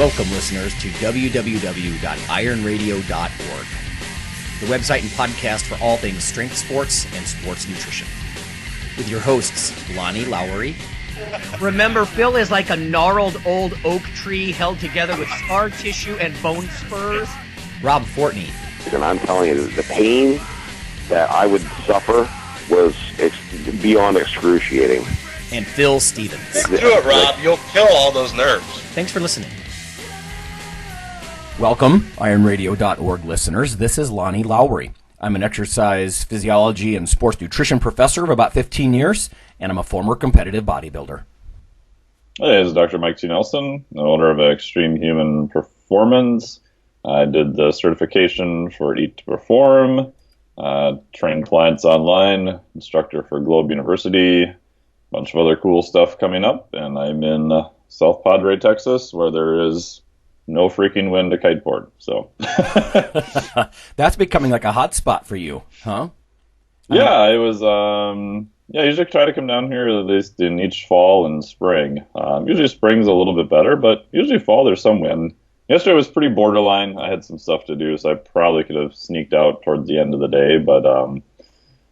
Welcome, listeners, to www.IronRadio.org, the website and podcast for all things strength sports and sports nutrition. With your hosts, Lonnie Lowery. Remember, Phil is like a gnarled old oak tree held together with scar tissue and bone spurs. Rob Fortney. And I'm telling you, the pain that I would suffer was beyond excruciating. And Phil Stevens. Do it, Rob. You'll kill all those nerves. Thanks for listening. Welcome, IronRadio.org listeners. This is Lonnie Lowery. I'm an exercise physiology and sports nutrition professor of about 15 years, and I'm a former competitive bodybuilder. Hey, this is Dr. Mike T. Nelson, the owner of Extreme Human Performance. I did the certification for Eat to Perform, trained clients online, instructor for Globe University, a bunch of other cool stuff coming up, and I'm in South Padre, Texas, where there is no freaking wind to kiteboard. So that's becoming like a hot spot for you, huh? Yeah, it was. I usually try to come down here at least in each fall and spring. Usually spring's a little bit better, but usually fall there's some wind. Yesterday was pretty borderline. I had some stuff to do, so I probably could have sneaked out towards the end of the day. But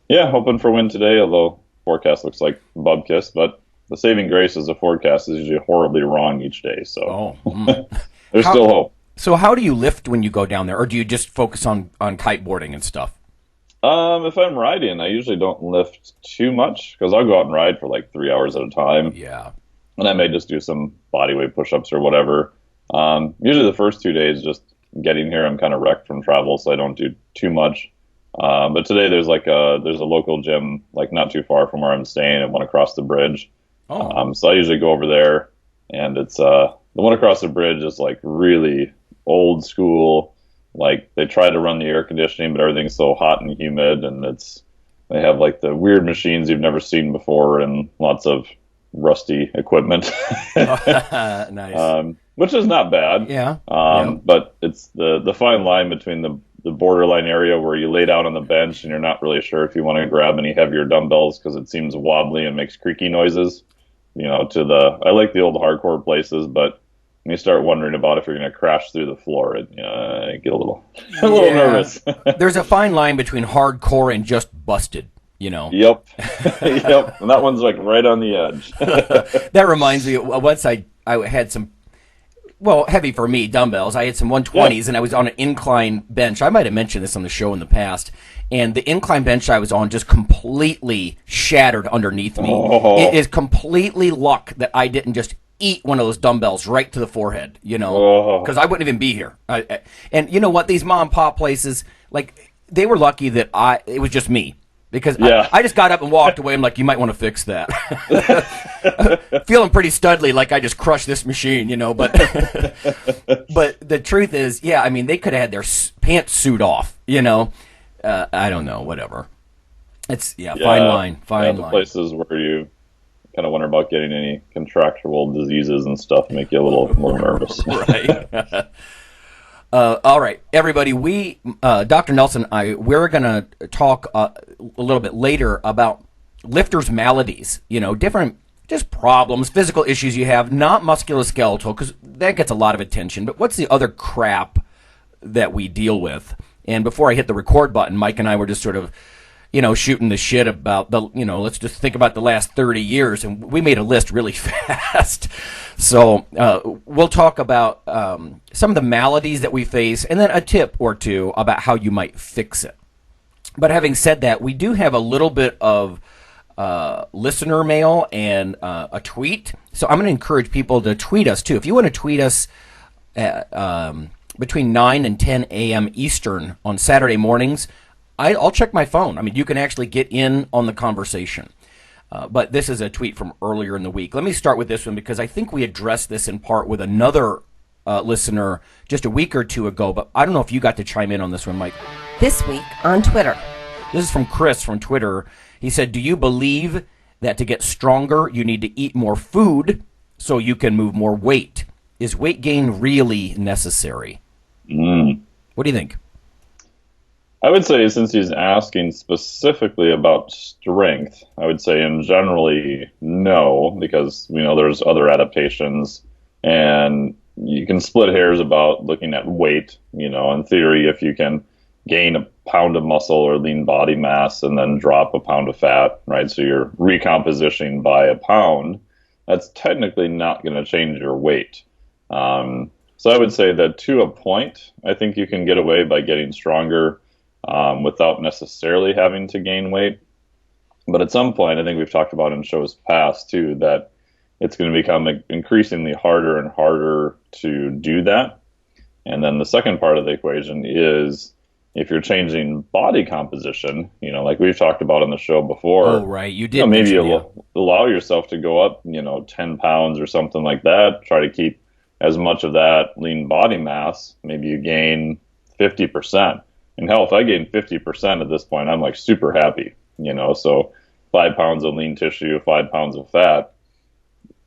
yeah, hoping for wind today. Although forecast looks like bubkiss, but the saving grace is the forecast is usually horribly wrong each day. So. There's still hope. So how do you lift when you go down there, or do you just focus on kiteboarding and stuff? If I'm riding, I usually don't lift too much, because I'll go out and ride for like 3 hours at a time. Yeah. And I may just do some bodyweight push-ups or whatever. Usually the first 2 days, just getting here, I'm kind of wrecked from travel, so I don't do too much. But today there's a local gym, like not too far from where I'm staying, and one across the bridge. Oh. So I usually go over there, and it's the one across the bridge is like really old school. Like they try to run the air conditioning, but everything's so hot and humid, and they have like the weird machines you've never seen before and lots of rusty equipment. Nice. Which is not bad. Yeah. But it's the fine line between the borderline area where you lay down on the bench and you're not really sure if you want to grab any heavier dumbbells because it seems wobbly and makes creaky noises. I like the old hardcore places, but when you start wondering about if you're going to crash through the floor, I get a little nervous. There's a fine line between hardcore and just busted, Yep. Yep. And that one's like right on the edge. That reminds me, once I had some, heavy for me, dumbbells. I had some 120s, and I was on an incline bench. I might have mentioned this on the show in the past. And the incline bench I was on just completely shattered underneath me. Oh. It is completely luck that I didn't just eat one of those dumbbells right to the forehead, because I wouldn't even be here. And you know what? These mom and pop places, like, they were lucky that it was just me. Because I just got up and walked away. I'm like, you might want to fix that. Feeling pretty studly, like I just crushed this machine, But but the truth is, they could have had their pants suit off, I don't know, whatever. It's fine line. The places where you kind of wonder about getting any contractual diseases and stuff make you a little more nervous. Right. All right, everybody. Dr. Nelson and I, we're going to talk a little bit later about lifters' maladies. Different just problems, physical issues you have, not musculoskeletal, because that gets a lot of attention. But what's the other crap that we deal with? And before I hit the record button, Mike and I were just sort of, shooting the shit about let's just think about the last 30 years. And we made a list really fast. So we'll talk about some of the maladies that we face and then a tip or two about how you might fix it. But having said that, we do have a little bit of listener mail and a tweet. So I'm going to encourage people to tweet us, too. If you want to tweet us between 9 and 10 a.m. Eastern on Saturday mornings, I'll check my phone. You can actually get in on the conversation. But this is a tweet from earlier in the week. Let me start with this one because I think we addressed this in part with another listener just a week or two ago. But I don't know if you got to chime in on this one, Mike. This week on Twitter. This is from Chris from Twitter. He said, do you believe that to get stronger, you need to eat more food so you can move more weight? Is weight gain really necessary? What do you think? I would say, since he's asking specifically about strength, I would say in generally no, because we know there's other adaptations. And you can split hairs about looking at weight. In theory, if you can gain a pound of muscle or lean body mass and then drop a pound of fat, right? So you're recompositioning by a pound. That's technically not going to change your weight. So I would say that to a point, I think you can get away by getting stronger without necessarily having to gain weight. But at some point, I think we've talked about in shows past too, that it's going to become increasingly harder and harder to do that. And then the second part of the equation is if you're changing body composition, like we've talked about on the show before. Oh, right. You did. Maybe allow yourself to go up, 10 pounds or something like that. Try to keep as much of that lean body mass. Maybe you gain 50%. And hell, if I gain 50% at this point, I'm like super happy, so 5 pounds of lean tissue, 5 pounds of fat.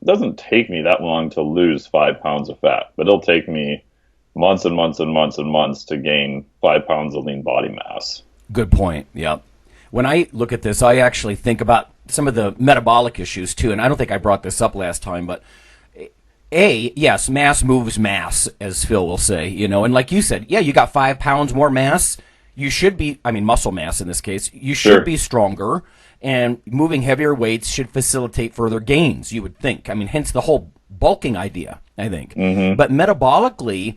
It doesn't take me that long to lose 5 pounds of fat, but it'll take me months and months and months and months to gain 5 pounds of lean body mass. Good point. Yep. When I look at this, I actually think about some of the metabolic issues too, and I don't think I brought this up last time, but yes, mass moves mass, as Phil will say, and like you said, yeah, you got 5 pounds more mass. You should be, muscle mass in this case, you should be stronger, and moving heavier weights should facilitate further gains, you would think. Hence the whole bulking idea, I think. Mm-hmm. But metabolically,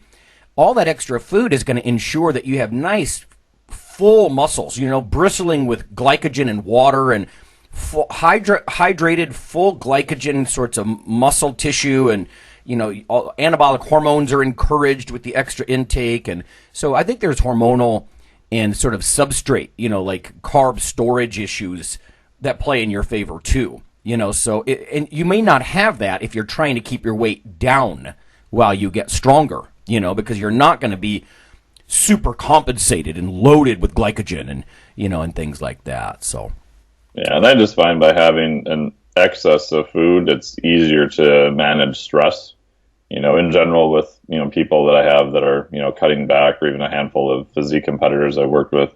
all that extra food is going to ensure that you have nice, full muscles, bristling with glycogen and water and hydrated, full glycogen sorts of muscle tissue, and anabolic hormones are encouraged with the extra intake. And so I think there's hormonal and sort of substrate, like carb storage issues that play in your favor too. And you may not have that if you're trying to keep your weight down while you get stronger, because you're not going to be super compensated and loaded with glycogen and, and things like that. So. Yeah, and I just find by having an excess of food, it's easier to manage stress. In general with, people that I have that are, cutting back, or even a handful of physique competitors I worked with,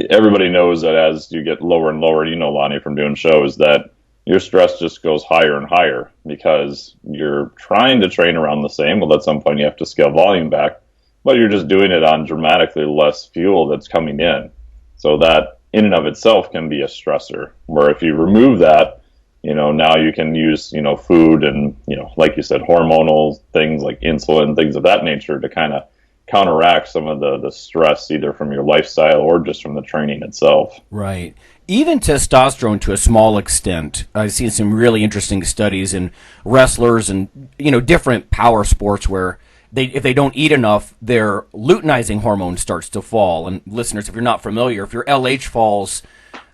everybody knows that as you get lower and lower, Lonnie, from doing shows, that your stress just goes higher and higher because you're trying to train around the same. Well, at some point you have to scale volume back, but you're just doing it on dramatically less fuel that's coming in. So that in and of itself can be a stressor, where if you remove that, now you can use, food and, like you said, hormonal things like insulin, things of that nature to kind of counteract some of the stress, either from your lifestyle or just from the training itself. Right. Even testosterone to a small extent. I've seen some really interesting studies in wrestlers and, different power sports where if they don't eat enough, their luteinizing hormone starts to fall. And listeners, if you're not familiar, if your LH falls,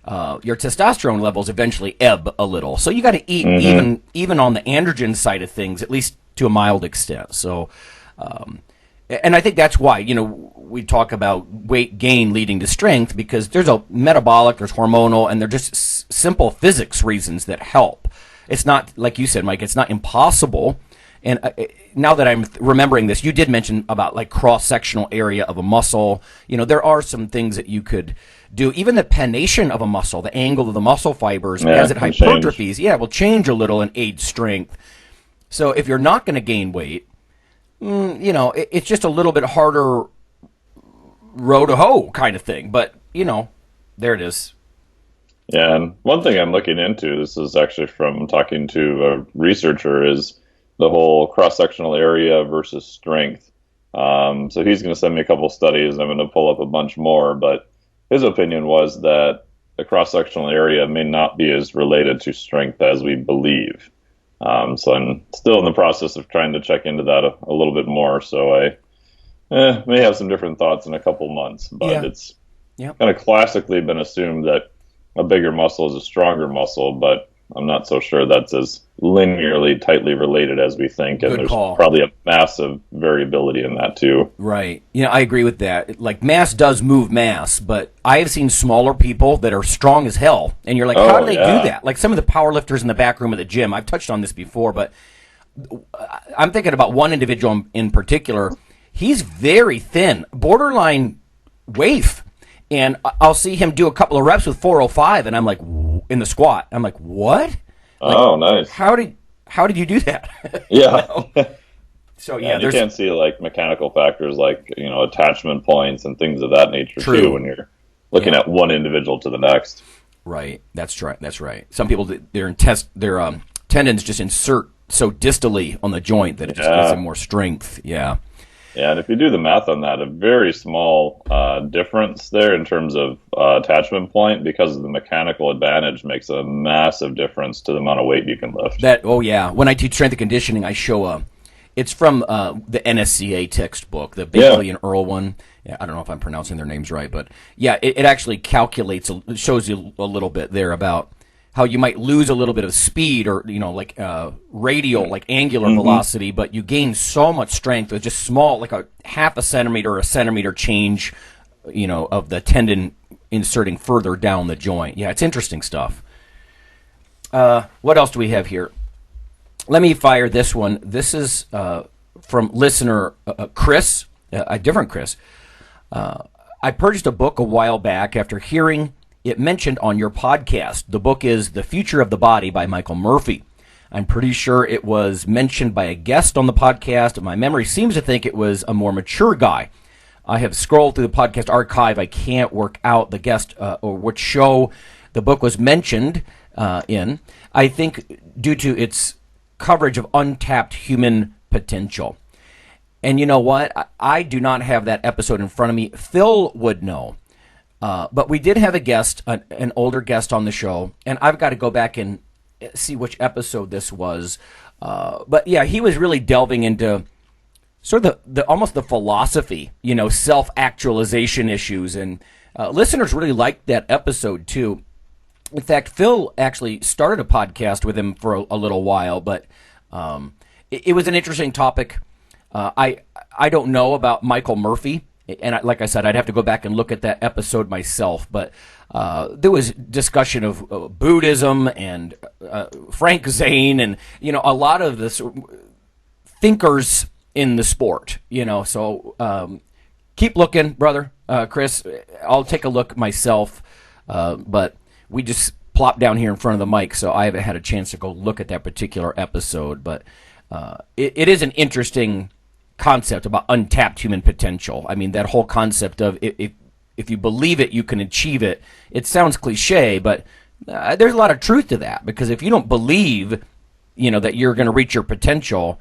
your testosterone levels eventually ebb a little. So you got to eat even on the androgen side of things, at least to a mild extent. So, and I think that's why, we talk about weight gain leading to strength, because there's a metabolic, there's hormonal, and they're just simple physics reasons that help. It's not, like you said, Mike, it's not impossible. And now that I'm remembering this, you did mention about like cross-sectional area of a muscle. There are some things that you could do. Even the pennation of a muscle, the angle of the muscle fibers, as it hypertrophies, will change a little and aid strength. So if you're not going to gain weight, it's just a little bit harder row to hoe kind of thing. But, there it is. Yeah, and one thing I'm looking into, this is actually from talking to a researcher, is the whole cross-sectional area versus strength. So he's going to send me a couple studies. I'm going to pull up a bunch more, but his opinion was that the cross-sectional area may not be as related to strength as we believe. So I'm still in the process of trying to check into that a little bit more. So I may have some different thoughts in a couple months, but it's kind of classically been assumed that a bigger muscle is a stronger muscle, but I'm not so sure that's as linearly tightly related as we think. And Good there's call. Probably a massive variability in that too. Right. I agree with that. Like, mass does move mass, but I have seen smaller people that are strong as hell, and you're like, how do they do that? Like some of the power lifters in the back room of the gym. I've touched on this before, but I'm thinking about one individual in particular. He's very thin, borderline waif. And I'll see him do a couple of reps with 405, and I'm like, in the squat. I'm like, what? Nice. How did you do that? Yeah. So yeah, and you can't see like mechanical factors like attachment points and things of that nature True. too when you're looking at one individual to the next. Right. That's right. That's right. Some people their tendons just insert so distally on the joint that it just gives them more strength. Yeah. Yeah, and if you do the math on that, a very small difference there in terms of attachment point because of the mechanical advantage makes a massive difference to the amount of weight you can lift. When I teach strength and conditioning, I show it's from the NSCA textbook, the Bailey and Earl one. Yeah, I don't know if I'm pronouncing their names right, but yeah, it actually calculates, it shows you a little bit there about how you might lose a little bit of speed or, like radial, like angular velocity, but you gain so much strength with just small, like a half a centimeter or a centimeter change, of the tendon inserting further down the joint. Yeah, it's interesting stuff. What else do we have here? Let me fire this one. This is from listener Chris, a different Chris. I purchased a book a while back after hearing it mentioned on your podcast. The book is The Future of the Body by Michael Murphy. I'm pretty sure it was mentioned by a guest on the podcast. My memory seems to think it was a more mature guy. I have scrolled through the podcast archive. I can't work out the guest or which show the book was mentioned in. I think due to its coverage of untapped human potential. And you know what? I do not have that episode in front of me. Phil would know. But we did have a guest, an older guest on the show, and I've got to go back and see which episode this was. But yeah, he was really delving into sort of the almost the philosophy, self-actualization issues, and listeners really liked that episode too. In fact, Phil actually started a podcast with him for a little while, but it was an interesting topic. I don't know about Michael Murphy. And like I said, I'd have to go back and look at that episode myself. But there was discussion of Buddhism and Frank Zane and, a lot of the thinkers in the sport, So keep looking, brother, Chris. I'll take a look myself. But we just plopped down here in front of the mic, so I haven't had a chance to go look at that particular episode. But it is an interesting concept about untapped human potential. I mean, that whole concept of if you believe it, you can achieve it. It sounds cliche, but there's a lot of truth to that, because if you don't believe, that you're going to reach your potential,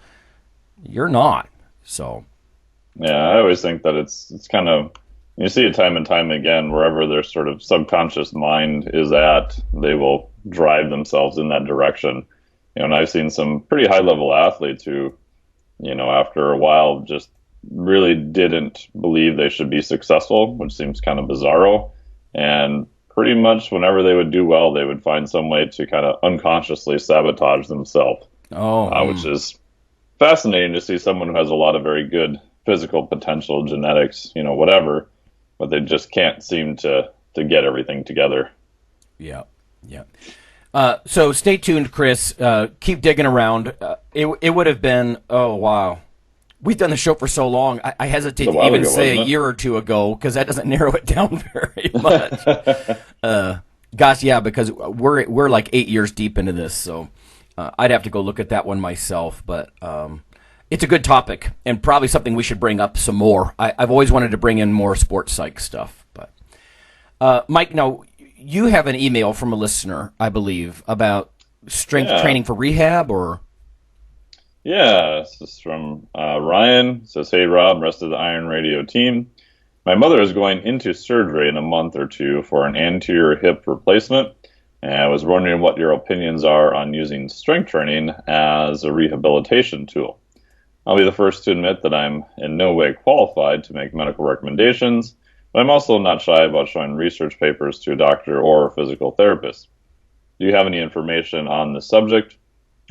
you're not. So, yeah, I always think that it's kind of, you see it time and time again, wherever their sort of subconscious mind is at, they will drive themselves in that direction. And I've seen some pretty high level athletes who, after a while just really didn't believe they should be successful, which seems kind of bizarro. And pretty much whenever they would do well, they would find some way to kind of unconsciously sabotage themselves. Which is fascinating to see someone who has a lot of very good physical potential, genetics, whatever, but they just can't seem to get everything together. Yeah. So stay tuned, Chris. Keep digging around. It would have been, oh, wow. We've done the show for so long. I hesitate to even say a year or two ago, because that doesn't narrow it down very much. Gosh, yeah, because we're like 8 years deep into this, so I'd have to go look at that one myself. But it's a good topic, and probably something we should bring up some more. I've always wanted to bring in more sports psych stuff. But Mike, now, you have an email from a listener, I believe, about strength training for rehab, or? Yeah, this is from Ryan. It says, "Hey, Rob, rest of the IronRadio team. My mother is going into surgery in a month or two for an anterior hip replacement, and I was wondering what your opinions are on using strength training as a rehabilitation tool. I'll be the first to admit that I'm in no way qualified to make medical recommendations, but I'm also not shy about showing research papers to a doctor or a physical therapist. Do you have any information on this subject?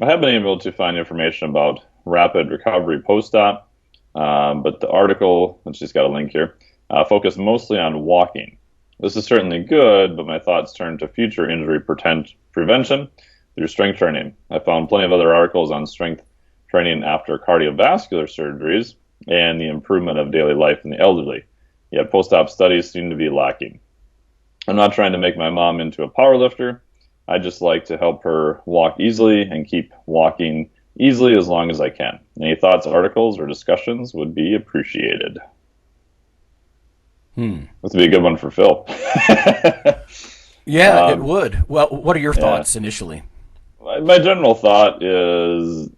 I have been able to find information about rapid recovery post-op, but the article, and she's got a link here, focused mostly on walking. This is certainly good, but my thoughts turn to future injury prevention through strength training. I found plenty of other articles on strength training after cardiovascular surgeries and the improvement of daily life in the elderly. Yet post-op studies seem to be lacking. I'm not trying to make my mom into a powerlifter. I just like to help her walk easily and keep walking easily as long as I can. Any thoughts, articles, or discussions would be appreciated. This would be a good one for Phil. Yeah, it would. Well, what are your thoughts initially? My general thought is,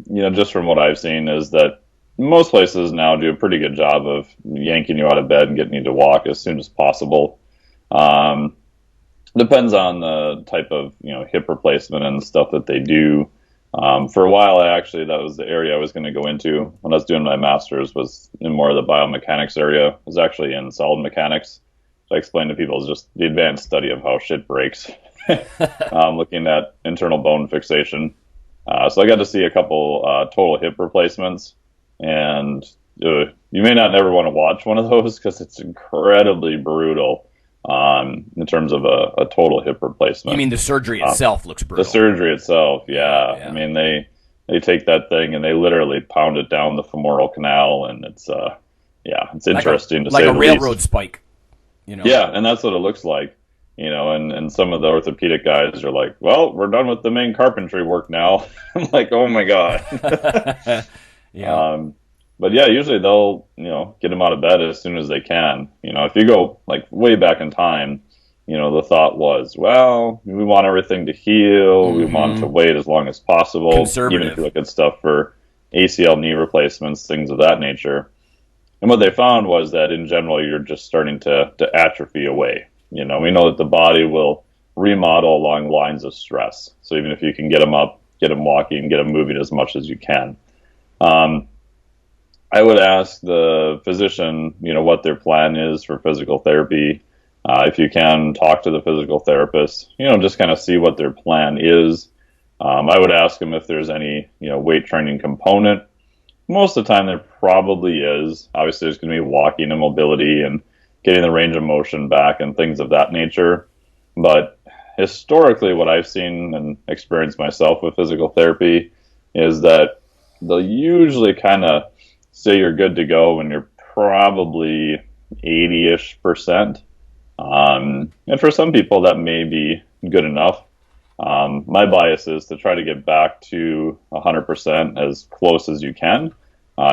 just from what I've seen, is that most places now do a pretty good job of yanking you out of bed and getting you to walk as soon as possible. Depends on the type of hip replacement and stuff that they do. For a while, that was the area I was going to go into when I was doing my master's, was in more of the biomechanics area. I was actually in solid mechanics. So I explained to people just the advanced study of how shit breaks, looking at internal bone fixation. So I got to see a couple total hip replacements, and you may not never want to watch one of those because it's incredibly brutal in terms of a total hip replacement. You mean the surgery itself looks brutal? The surgery itself, yeah. I mean, they take that thing and they literally pound it down the femoral canal, and it's interesting to say the least. Like a railroad spike. Yeah, and that's what it looks like. And some of the orthopedic guys are like, well, we're done with the main carpentry work now. I'm like, oh my God. Yeah. But yeah, usually they'll, get them out of bed as soon as they can. If you go like way back in time, the thought was, well, we want everything to heal. We want to wait as long as possible. Conservative. Even if you look at stuff for ACL knee replacements, things of that nature. And what they found was that in general, you're just starting to atrophy away. We know that the body will remodel along lines of stress. So even if you can get them up, get them walking, get them moving as much as you can. I would ask the physician, what their plan is for physical therapy. If you can, talk to the physical therapist, just kind of see what their plan is. I would ask them if there's any, weight training component. Most of the time there probably is. Obviously there's going to be walking and mobility and getting the range of motion back and things of that nature. But historically what I've seen and experienced myself with physical therapy is that they'll usually kind of say you're good to go when you're probably 80-ish%. And for some people that may be good enough. My bias is to try to get back to 100% as close as you can,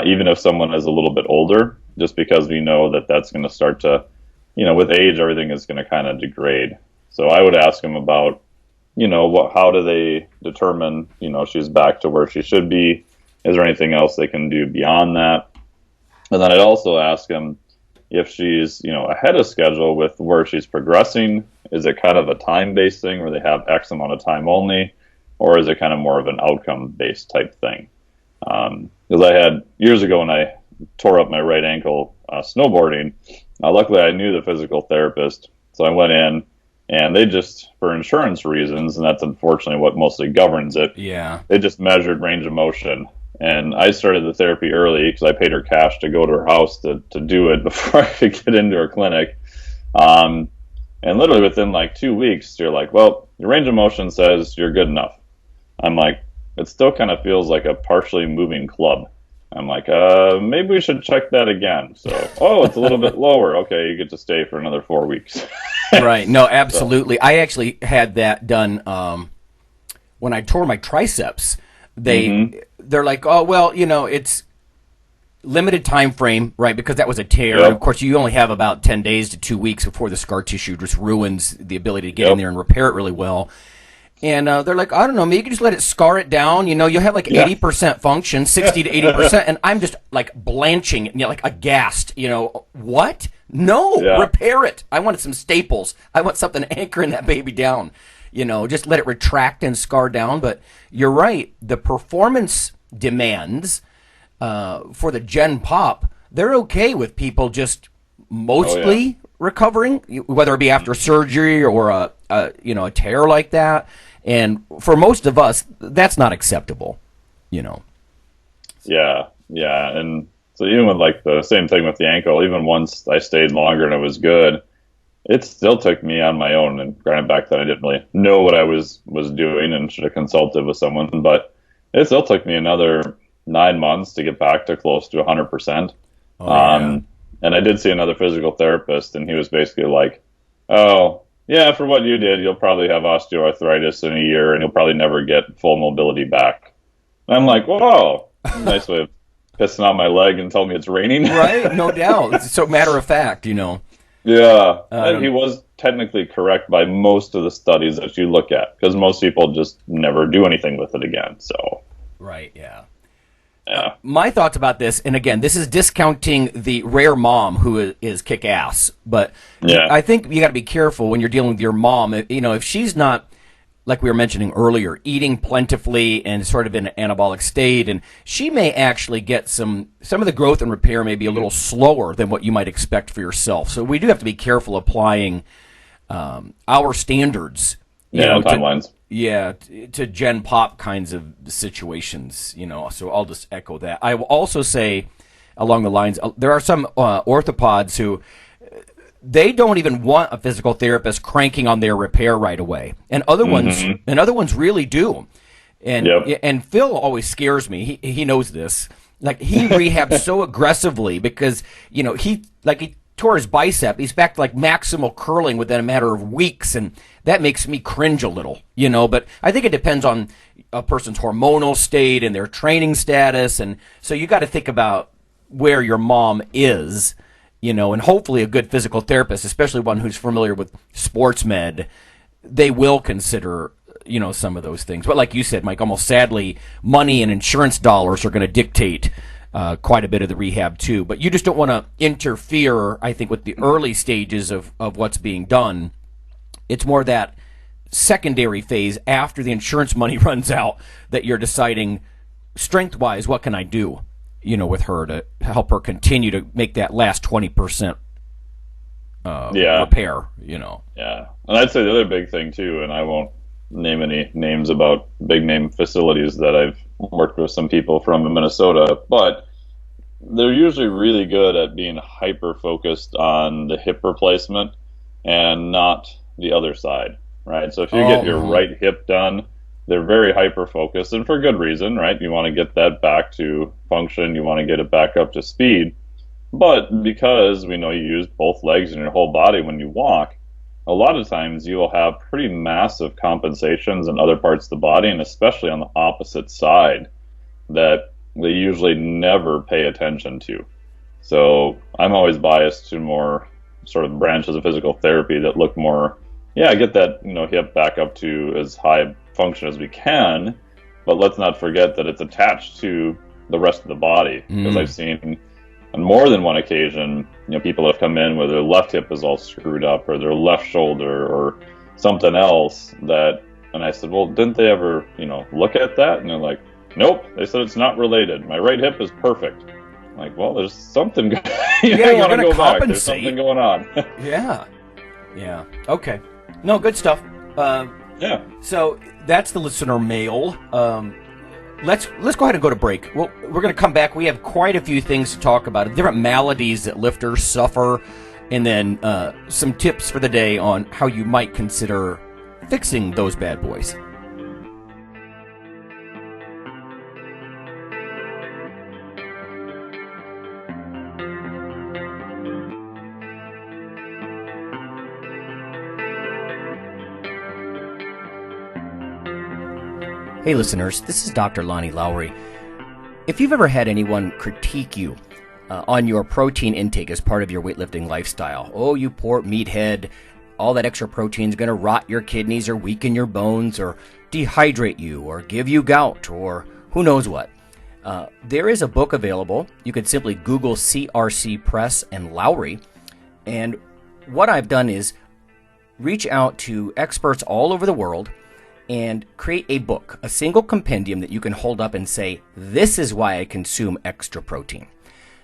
even if someone is a little bit older, just because we know that that's going to start to, with age, everything is going to kind of degrade. So I would ask them about, how do they determine, she's back to where she should be? Is there anything else they can do beyond that? And then I'd also ask them if she's, ahead of schedule with where she's progressing. Is it kind of a time-based thing where they have X amount of time only? Or is it kind of more of an outcome-based type thing? Because I had, years ago when I tore up my right ankle snowboarding, luckily I knew the physical therapist. So I went in, and they just, for insurance reasons, and that's unfortunately what mostly governs it, they just measured range of motion. And I started the therapy early because I paid her cash to go to her house to do it before I could get into her clinic. And literally within like 2 weeks, you're like, well, your range of motion says you're good enough. I'm like, it still kind of feels like a partially moving club. I'm like, maybe we should check that again. So, it's a little bit lower. Okay, you get to stay for another 4 weeks. Right. No, absolutely. So. I actually had that done when I tore my triceps. They're like, oh, well, it's limited time frame, right? Because that was a tear. Yep. And of course, you only have about 10 days to 2 weeks before the scar tissue just ruins the ability to get in there and repair it really well. And they're like, I don't know, maybe you can just let it scar it down. You'll have like 80% function, 60 to 80%. And I'm just like blanching, like aghast. What? No, repair it. I wanted some staples. I want something anchoring that baby down. Just let it retract and scar down. But you're right. The performance demands for the Gen Pop, they're okay with people just mostly recovering, whether it be after surgery or a tear like that. And for most of us, that's not acceptable. Yeah. And so even with like the same thing with the ankle, even once I stayed longer and it was good, it still took me on my own. And granted, back then I didn't really know what I was doing and should have consulted with someone, but it still took me another 9 months to get back to close to 100%. And I did see another physical therapist, and he was basically like, oh, yeah, for what you did, you'll probably have osteoarthritis in a year, and you'll probably never get full mobility back. And I'm like, whoa, Nice way of pissing on my leg and telling me it's raining. Right? No doubt. It's so matter of fact, Yeah, and he was technically correct by most of the studies that you look at, because most people just never do anything with it again. So, Right, yeah. yeah. My thoughts about this, and again, this is discounting the rare mom who is kick-ass, but Yeah. I think you got to be careful when you're dealing with your mom. If she's not, like we were mentioning earlier, eating plentifully and sort of in an anabolic state, and she may actually get some of the growth and repair may be a little slower than what you might expect for yourself. So we do have to be careful applying our standards. Timelines. To Gen Pop kinds of situations, so I'll just echo that. I will also say, along the lines, there are some orthopods who, they don't even want a physical therapist cranking on their repair right away. And other ones really do. And and Phil always scares me. He knows this. Like, he rehabs so aggressively because, he tore his bicep. He's back to like maximal curling within a matter of weeks, and that makes me cringe a little, but I think it depends on a person's hormonal state and their training status, and so you got to think about where your mom is, and hopefully a good physical therapist, especially one who's familiar with sports med, they will consider some of those things. But like you said, Mike, almost sadly, money and insurance dollars are going to dictate quite a bit of the rehab too. But you just don't want to interfere, I think, with the early stages of what's being done. It's more that secondary phase after the insurance money runs out that you're deciding, strength-wise, what can I do, with her to help her continue to make that last 20% repair, Yeah, and I'd say the other big thing too, and I won't name any names about big name facilities that I've worked with some people from in Minnesota, but they're usually really good at being hyper focused on the hip replacement and not the other side, right? So if you get your right hip done, they're very hyper focused, and for good reason, right? You want to get that back to function, you want to get it back up to speed. But because we know you use both legs and your whole body when you walk, a lot of times you will have pretty massive compensations in other parts of the body, and especially on the opposite side, that they usually never pay attention to. So I'm always biased to more sort of branches of physical therapy that look more, get that hip back up to as high function as we can, but let's not forget that it's attached to the rest of the body. Because I've seen on more than one occasion, people have come in where their left hip is all screwed up, or their left shoulder, or something else that, and I said, well, didn't they ever, look at that? And they're like, nope, they said it's not related. My right hip is perfect. I'm like, well, there's something you're going to go compensate. Back. There's something going on. Yeah. Okay. No, good stuff. Yeah. So that's the listener mail. Let's go ahead and go to break. Well, we're going to come back. We have quite a few things to talk about, different maladies that lifters suffer, and then some tips for the day on how you might consider fixing those bad boys. Hey listeners, this is Dr. Lonnie Lowery. If you've ever had anyone critique you on your protein intake as part of your weightlifting lifestyle, oh, you poor meathead, all that extra protein is going to rot your kidneys or weaken your bones or dehydrate you or give you gout or who knows what. There is a book available. You could simply Google CRC Press and Lowery. And what I've done is reach out to experts all over the world and create a book, a single compendium that you can hold up and say, this is why I consume extra protein.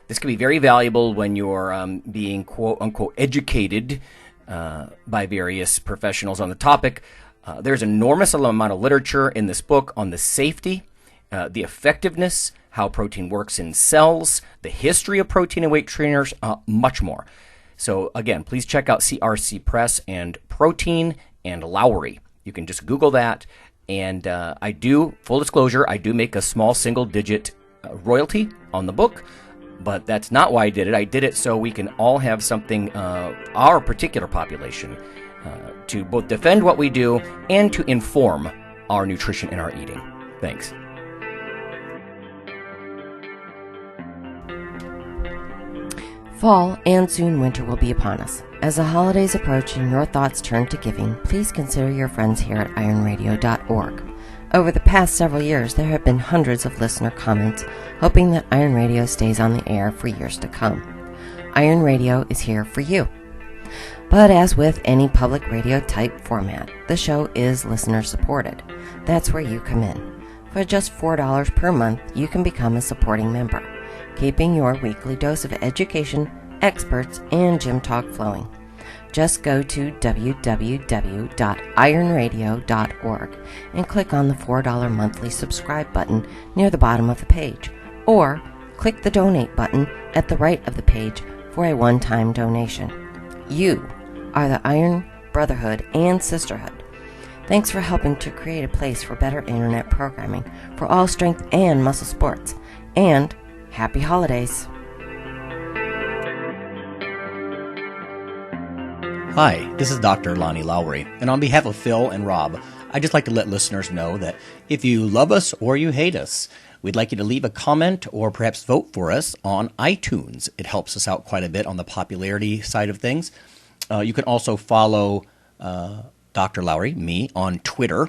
This can be very valuable when you're being quote-unquote educated by various professionals on the topic. There's an enormous amount of literature in this book on the safety, the effectiveness, how protein works in cells, the history of protein and weight trainers, much more. So again, please check out CRC Press and Protein and Lowery. You can just Google that, and I do, full disclosure, I do make a small single-digit royalty on the book, but that's not why I did it. I did it so we can all have something, our particular population, to both defend what we do and to inform our nutrition and our eating. Thanks. Fall and soon winter will be upon us. As the holidays approach and your thoughts turn to giving, please consider your friends here at IronRadio.org. Over the past several years, there have been hundreds of listener comments hoping that Iron Radio stays on the air for years to come. Iron Radio is here for you. But as with any public radio type format, the show is listener supported. That's where you come in. For just $4 per month, you can become a supporting member, keeping your weekly dose of education, experts, and gym talk flowing. Just go to www.ironradio.org and click on the $4 monthly subscribe button near the bottom of the page, or click the donate button at the right of the page for a one-time donation. You are the Iron Brotherhood and Sisterhood. Thanks for helping to create a place for better internet programming for all strength and muscle sports. And happy holidays. Hi, this is Dr. Lonnie Lowery, and on behalf of Phil and Rob, I'd just like to let listeners know that if you love us or you hate us, we'd like you to leave a comment or perhaps vote for us on iTunes. It helps us out quite a bit on the popularity side of things. You can also follow Dr. Lowery, me, on Twitter.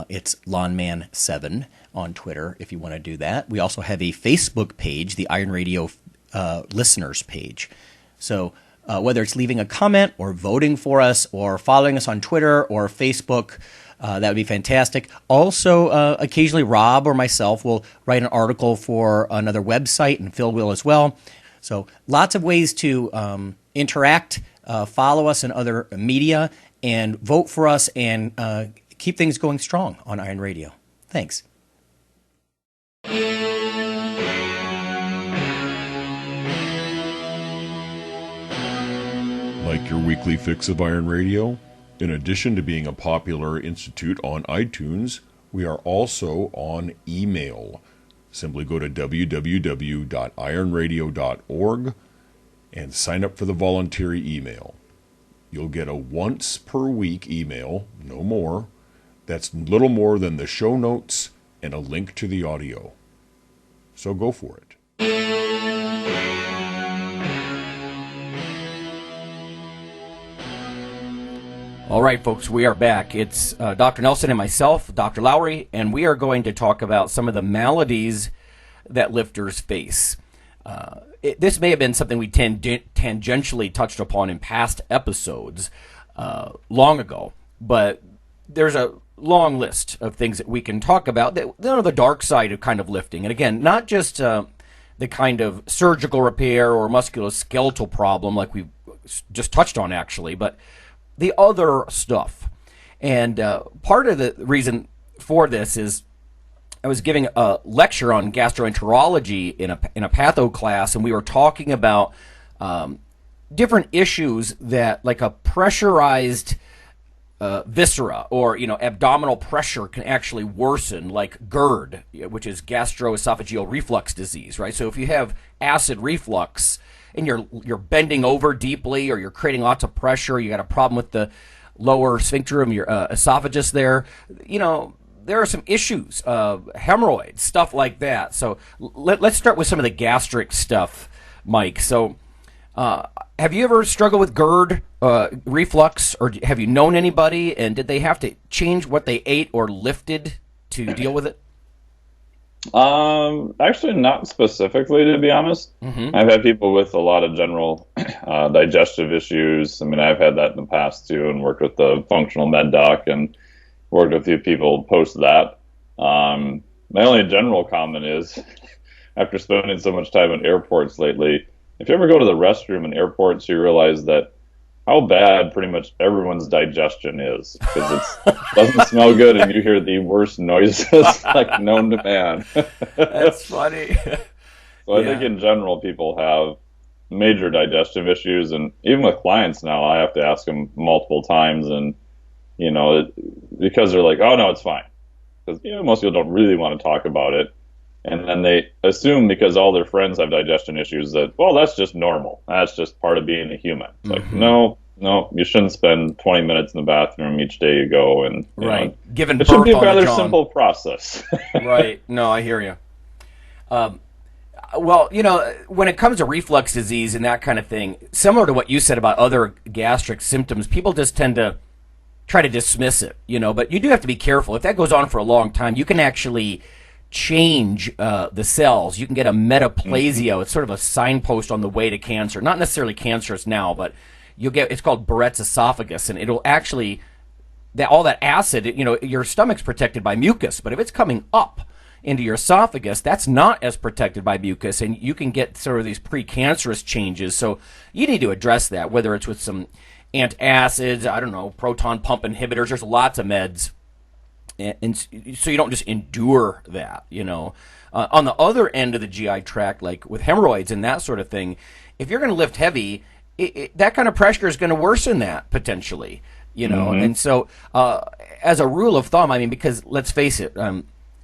It's Lawnman7 on Twitter if you want to do that. We also have a Facebook page, the Iron Radio listeners page. So whether it's leaving a comment or voting for us or following us on Twitter or Facebook, that would be fantastic. Also, occasionally Rob or myself will write an article for another website, and Phil will as well. So lots of ways to interact, follow us in other media, and vote for us and keep things going strong on Iron Radio. Thanks. Like your weekly fix of Iron Radio? In addition to being a popular institute on iTunes, we are also on email. Simply go to www.ironradio.org and sign up for the voluntary email. You'll get a once per week email, no more. That's little more than the show notes and a link to the audio. So go for it. All right, folks, we are back. It's Dr. Nelson and myself, Dr. Lowery, and we are going to talk about some of the maladies that lifters face. This may have been something we tangentially touched upon in past episodes long ago, but there's a long list of things that we can talk about that are the dark side of kind of lifting. And again, not just the kind of surgical repair or musculoskeletal problem like we just touched on, actually, but the other stuff. And part of the reason for this is I was giving a lecture on gastroenterology in a patho class, and we were talking about different issues that, like a pressurized viscera or abdominal pressure can actually worsen, like GERD, which is gastroesophageal reflux disease, right? So if you have acid reflux and you're bending over deeply, or you're creating lots of pressure, you got a problem with the lower sphincter of your esophagus there, there are some issues, hemorrhoids, stuff like that. So let's start with some of the gastric stuff, Mike. So have you ever struggled with GERD, reflux, or have you known anybody, and did they have to change what they ate or lifted to deal with it? Actually, not specifically, to be honest. Mm-hmm. I've had people with a lot of general digestive issues. I mean, I've had that in the past too, and worked with the functional med doc and worked with a few people post that. My only general comment is, after spending so much time in airports lately, if you ever go to the restroom in airports, you realize that how bad pretty much everyone's digestion is, because it doesn't smell good and you hear the worst noises like known to man. That's funny. So I think in general people have major digestive issues, and even with clients now I have to ask them multiple times, and because they're like, oh no, it's fine, because most people don't really want to talk about it, and then they assume because all their friends have digestion issues that, well, that's just normal, that's just part of being a human. It's like, no, you shouldn't spend 20 minutes in the bathroom each day you go, and right, giving it birth should be a on rather the John. Simple process. Right. No, I hear you. Well, when it comes to reflux disease and that kind of thing, similar to what you said about other gastric symptoms, people just tend to try to dismiss it, but you do have to be careful. If that goes on for a long time, you can actually change the cells. You can get a metaplasia. It's sort of a signpost on the way to cancer. Not necessarily cancerous now, but it's called Barrett's esophagus, and it'll actually, all that acid, your stomach's protected by mucus, but if it's coming up into your esophagus, that's not as protected by mucus, and you can get sort of these precancerous changes. So you need to address that, whether it's with some antacids, proton pump inhibitors. There's lots of meds, and so you don't just endure that. On the other end of the GI tract, like with hemorrhoids and that sort of thing, if you're going to lift heavy, that kind of pressure is going to worsen that potentially. And so as a rule of thumb, because let's face it.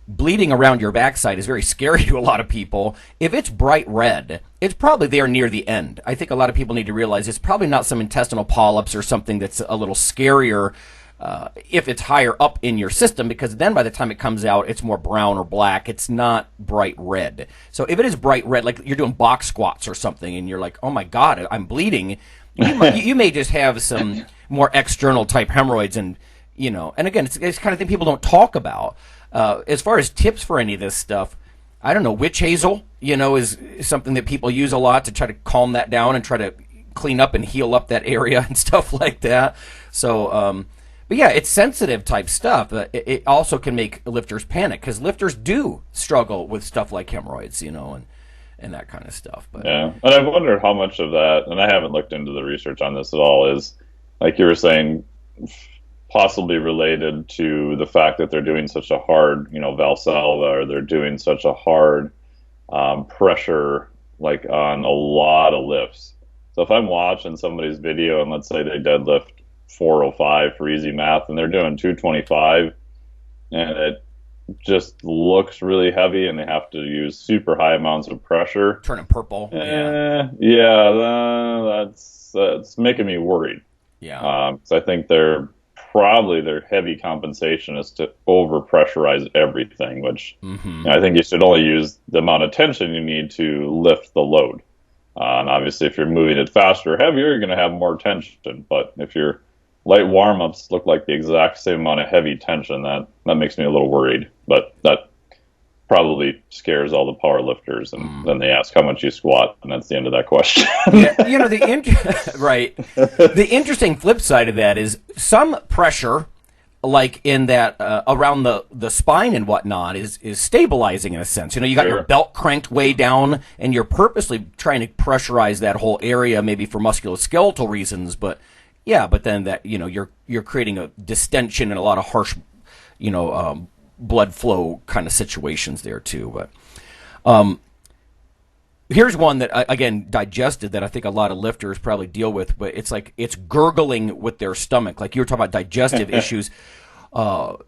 Bleeding around your backside is very scary to a lot of people. If it's bright red, it's probably there near the end. I think a lot of people need to realize it's probably not some intestinal polyps or something that's a little scarier if it's higher up in your system, because then by the time it comes out, it's more brown or black. It's not bright red. So if it is bright red, like you're doing box squats or something, and you're like, oh my God, I'm bleeding, you may just have some more external type hemorrhoids, and again, it's the kind of thing people don't talk about. As far as tips for any of this stuff, I don't know. Witch hazel, is something that people use a lot to try to calm that down and try to clean up and heal up that area and stuff like that. So, but yeah, it's sensitive type stuff. It also can make lifters panic, because lifters do struggle with stuff like hemorrhoids, and that kind of stuff. But yeah, and I wonder how much of that, and I haven't looked into the research on this at all, is, like you were saying, possibly related to the fact that they're doing such a hard, Valsalva, or they're doing such a hard pressure, like on a lot of lifts. So if I'm watching somebody's video and let's say they deadlift 405 for easy math, and they're doing 225, and it just looks really heavy, and they have to use super high amounts of pressure. Turning purple. That's making me worried. Yeah. So I think their heavy compensation is to over pressurize everything, which I think you should only use the amount of tension you need to lift the load. And obviously, if you're moving it faster or heavier, you're going to have more tension. But if your light warm-ups look like the exact same amount of heavy tension, that makes me a little worried. But that probably scares all the power lifters, and then they ask how much you squat, and that's the end of that question. Yeah, right. The interesting flip side of that is some pressure, like in that around the spine and whatnot, is stabilizing in a sense. You got your belt cranked way down, and you're purposely trying to pressurize that whole area, maybe for musculoskeletal reasons. But then that you're creating a distension and a lot of harsh, blood flow kind of situations there too. But here's one that, again, digested, that I think a lot of lifters probably deal with, but it's like it's gurgling with their stomach, like you were talking about digestive issues. So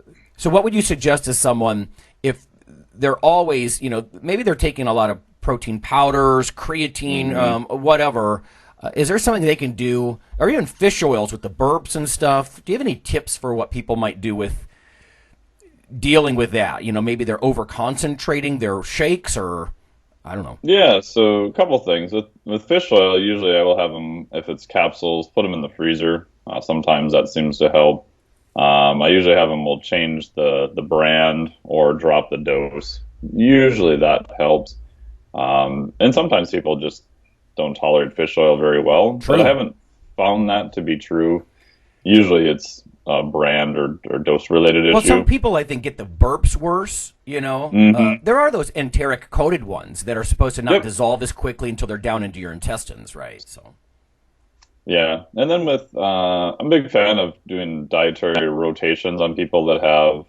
what would you suggest to someone if they're always, maybe they're taking a lot of protein powders, creatine, whatever, is there something they can do, or even fish oils with the burps and stuff? Do you have any tips for what people might do with dealing with that? Maybe they're over concentrating their shakes, or I don't know. Yeah, so a couple things. With fish oil, usually I will have them, if it's capsules, put them in the freezer. Sometimes that seems to help. I usually have them, will change the brand or drop the dose. Usually that helps. And sometimes people just don't tolerate fish oil very well. True. But I haven't found that to be true. Usually it's a brand or dose-related issue. Well, some people, I think, get the burps worse, There are those enteric-coated ones that are supposed to not dissolve as quickly until they're down into your intestines, right? So. Yeah, and then I'm a big fan of doing dietary rotations on people that have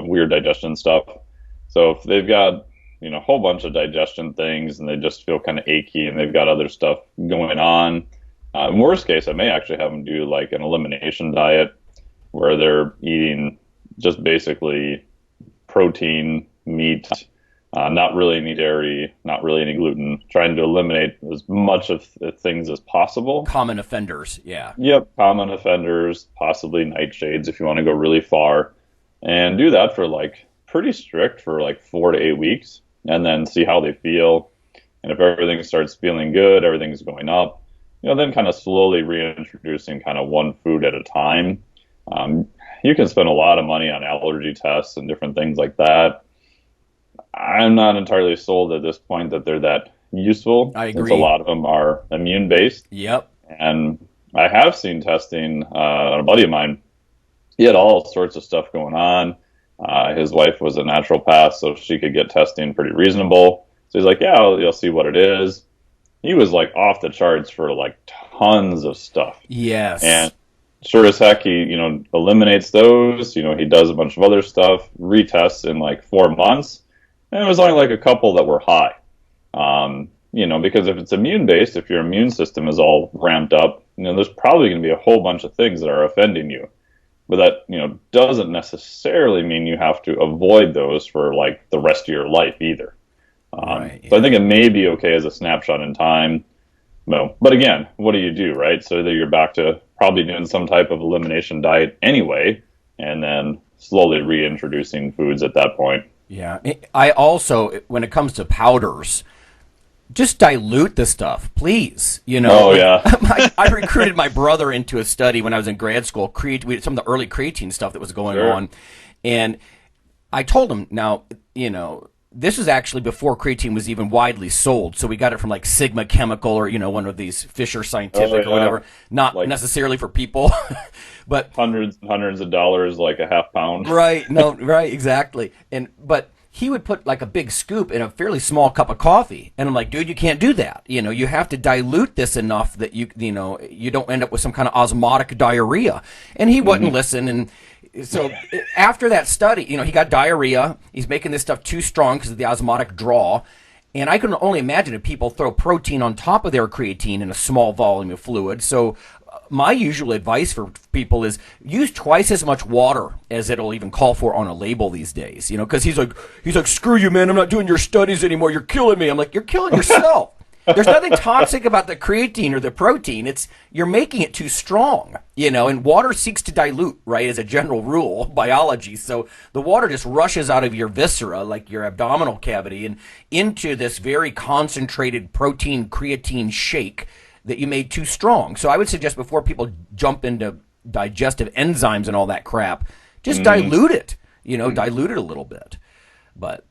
weird digestion stuff. So if they've got a whole bunch of digestion things and they just feel kind of achy and they've got other stuff going on, in worst case, I may actually have them do like an elimination diet where they're eating just basically protein, meat, not really any dairy, not really any gluten, trying to eliminate as much of the things as possible. Common offenders, yeah. Yep, common offenders, possibly nightshades if you want to go really far. And do that for pretty strict for 4 to 8 weeks, and then see how they feel. And if everything starts feeling good, everything's going up, then kind of slowly reintroducing kind of one food at a time. You can spend a lot of money on allergy tests and different things like that. I'm not entirely sold at this point that they're that useful. I agree. Since a lot of them are immune-based. Yep. And I have seen testing on a buddy of mine. He had all sorts of stuff going on. His wife was a naturopath, so she could get testing pretty reasonable. So he's like, yeah, you'll see what it is. He was like off the charts for like tons of stuff. Yes. And sure as heck, he, eliminates those. He does a bunch of other stuff, retests in like 4 months. And it was only like a couple that were high. Because if it's immune-based, if your immune system is all ramped up, there's probably going to be a whole bunch of things that are offending you. But that, doesn't necessarily mean you have to avoid those for like the rest of your life either. Right, yeah. So I think it may be okay as a snapshot in time. No, but again, what do you do, right? So that you're back to probably doing some type of elimination diet anyway, and then slowly reintroducing foods at that point. Yeah. I also, when it comes to powders, just dilute the stuff, please. Oh, yeah. I recruited my brother into a study when I was in grad school, we had some of the early creatine stuff that was going on. And I told him, now, this is actually before creatine was even widely sold. So we got it from like Sigma Chemical or, one of these Fisher Scientific or whatever. Not like, necessarily for people, but hundreds and hundreds of dollars, like a half pound. Right. No, right. Exactly. But he would put like a big scoop in a fairly small cup of coffee. And I'm like, dude, you can't do that. You have to dilute this enough that you don't end up with some kind of osmotic diarrhea. And he wouldn't listen. And so after that study, he got diarrhea. He's making this stuff too strong because of the osmotic draw. And I can only imagine if people throw protein on top of their creatine in a small volume of fluid. So my usual advice for people is use twice as much water as it'll even call for on a label these days. Because he's like, screw you, man. I'm not doing your studies anymore. You're killing me. I'm like, you're killing yourself. There's nothing toxic about the creatine or the protein. You're making it too strong, and water seeks to dilute, right, as a general rule, biology. So the water just rushes out of your viscera, like your abdominal cavity, and into this very concentrated protein creatine shake that you made too strong. So I would suggest before people jump into digestive enzymes and all that crap, just dilute it, dilute it a little bit. But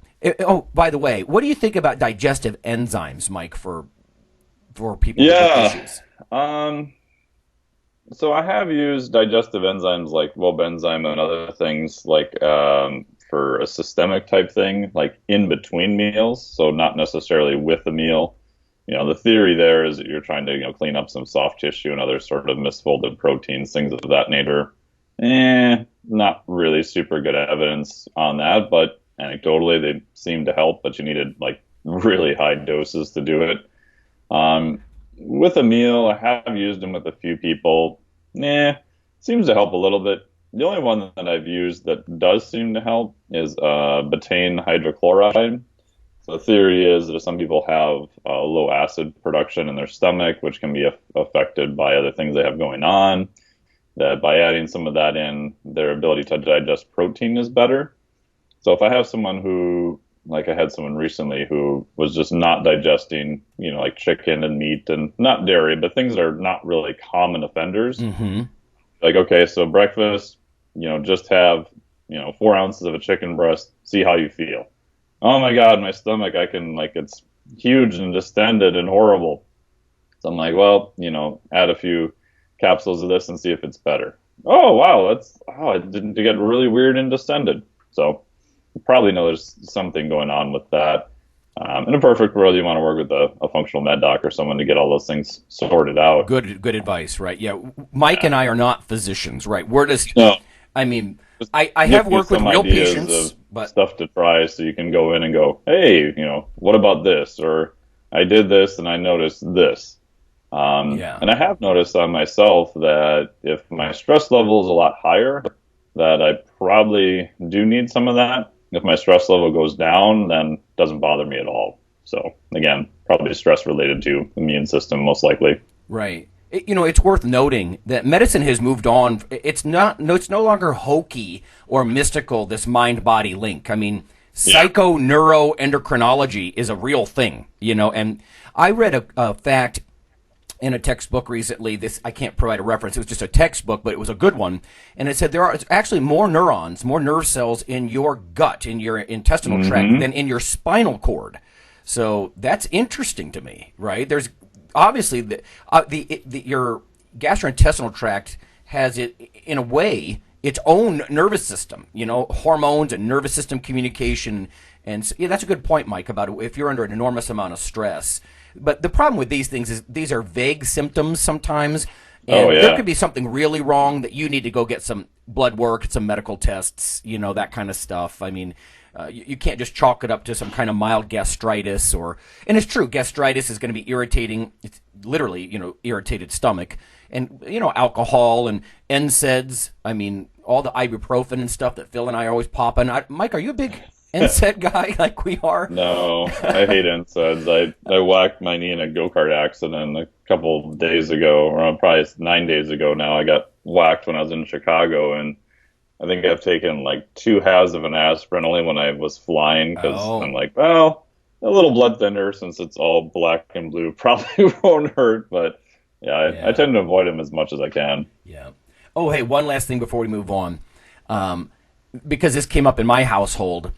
by the way, what do you think about digestive enzymes, Mike, for people with issues? So I have used digestive enzymes like Wobenzym and other things like for a systemic type thing, like in between meals, so not necessarily with the meal. The theory there is that you're trying to clean up some soft tissue and other sort of misfolded proteins, things of that nature. Not really super good evidence on that, but anecdotally, they seem to help, but you needed like really high doses to do it. With a meal, I have used them with a few people. Seems to help a little bit. The only one that I've used that does seem to help is betaine hydrochloride. So the theory is that if some people have low acid production in their stomach, which can be affected by other things they have going on, that by adding some of that in, their ability to digest protein is better. So if I have someone who, like I had someone recently who was just not digesting, like chicken and meat and not dairy, but things that are not really common offenders. Mm-hmm. Like, okay, so breakfast, just have, 4 ounces of a chicken breast, see how you feel. Oh my God, my stomach, it's huge and distended and horrible. So I'm like, well, add a few capsules of this and see if it's better. Oh, wow, it didn't get really weird and distended. So you probably know there's something going on with that. In a perfect world, you want to work with a functional med doc or someone to get all those things sorted out. Good advice, right? Yeah, Mike and I are not physicians, right? We're just, I have worked with real patients, but stuff to try so you can go in and go, hey, what about this? Or I did this and I noticed this. And I have noticed on myself that if my stress level is a lot higher, that I probably do need some of that. If my stress level goes down, then it doesn't bother me at all. So again, probably stress related to immune system, most likely. Right. It's worth noting that medicine has moved on. It's no longer hokey or mystical, this mind-body link. I mean, psychoneuroendocrinology is a real thing, and I read a fact in a textbook recently. This, I can't provide a reference. It was just a textbook, but it was a good one. And it said there are actually more neurons, more nerve cells in your gut, in your intestinal tract, than in your spinal cord. So that's interesting to me, right? There's obviously your gastrointestinal tract has in a way its own nervous system, hormones and nervous system communication. And so, that's a good point, Mike, about if you're under an enormous amount of stress. But the problem with these things is these are vague symptoms sometimes. And there could be something really wrong that you need to go get some blood work, some medical tests, that kind of stuff. I mean, you can't just chalk it up to some kind of mild gastritis and it's true, gastritis is going to be irritating. It's literally, irritated stomach and, alcohol and NSAIDs. I mean, all the ibuprofen and stuff that Phil and I are always popping. Mike, are you a big NSAID guy like we are? No, I hate NSAIDs. I whacked my knee in a go-kart accident a couple of days ago, or probably 9 days ago now. I got whacked when I was in Chicago, and I think I've taken like 2 halves of an aspirin only when I was flying, because I'm like, well, a little blood thinner since it's all black and blue probably won't hurt. But I tend to avoid them as much as I can. Yeah. Oh, hey, one last thing before we move on, because this came up in my household.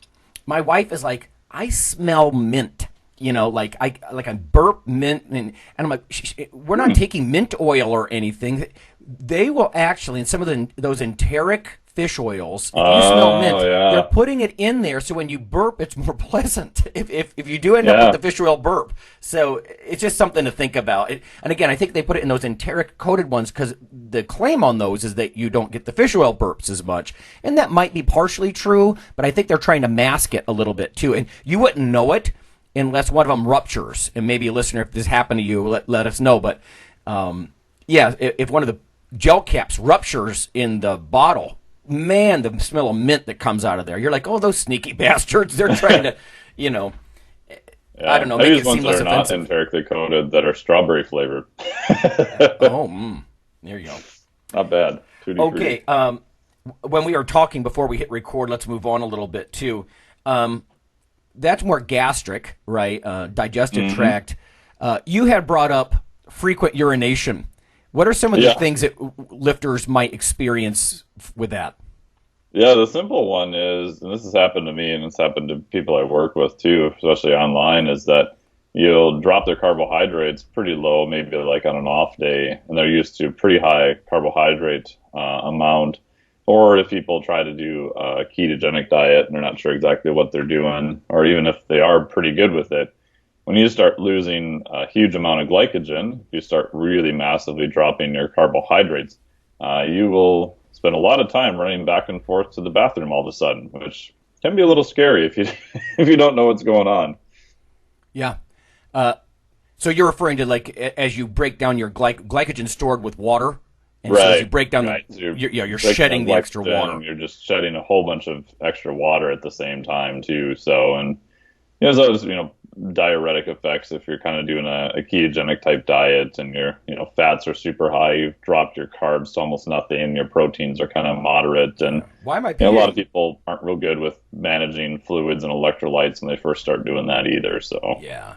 My wife is like, I smell mint, like I burp mint, and I'm like, we're not taking mint oil or anything. They will actually, in some of those enteric fish oils, if you smell mint, they're putting it in there so when you burp, it's more pleasant. If you do end up with the fish oil burp, so it's just something to think about. And again, I think they put it in those enteric coated ones because the claim on those is that you don't get the fish oil burps as much, and that might be partially true, but I think they're trying to mask it a little bit too, and you wouldn't know it unless one of them ruptures. And maybe a listener, if this happened to you, let us know. But if one of the gel caps ruptures in the bottle, man, the smell of mint that comes out of there. You're like, oh, those sneaky bastards. They're trying to, I don't know, make it seem less offensive. I use ones that are not enterically coated that are strawberry flavored. There you go. Not bad. Okay. When we were talking before we hit record, let's move on a little bit too. That's more gastric, right? Digestive tract. You had brought up frequent urination. What are some of the things that lifters might experience with that? Yeah, the simple one is, and this has happened to me and it's happened to people I work with too, especially online, is that you'll drop their carbohydrates pretty low, maybe like on an off day, and they're used to pretty high carbohydrate amount. Or if people try to do a ketogenic diet and they're not sure exactly what they're doing, or even if they are pretty good with it, when you start losing a huge amount of glycogen, you start really massively dropping your carbohydrates, you will spend a lot of time running back and forth to the bathroom all of a sudden, which can be a little scary if you don't know what's going on. Yeah. So you're referring to like as you break down your glycogen stored with water, and so as you break down, you're shedding the extra water. You're just shedding a whole bunch of extra water at the same time too. So, and there's those diuretic effects if you're kind of doing a ketogenic type diet and your fats are super high, you've dropped your carbs to almost nothing, your proteins are kind of moderate, and why am I a lot of people aren't real good with managing fluids and electrolytes when they first start doing that either. So yeah,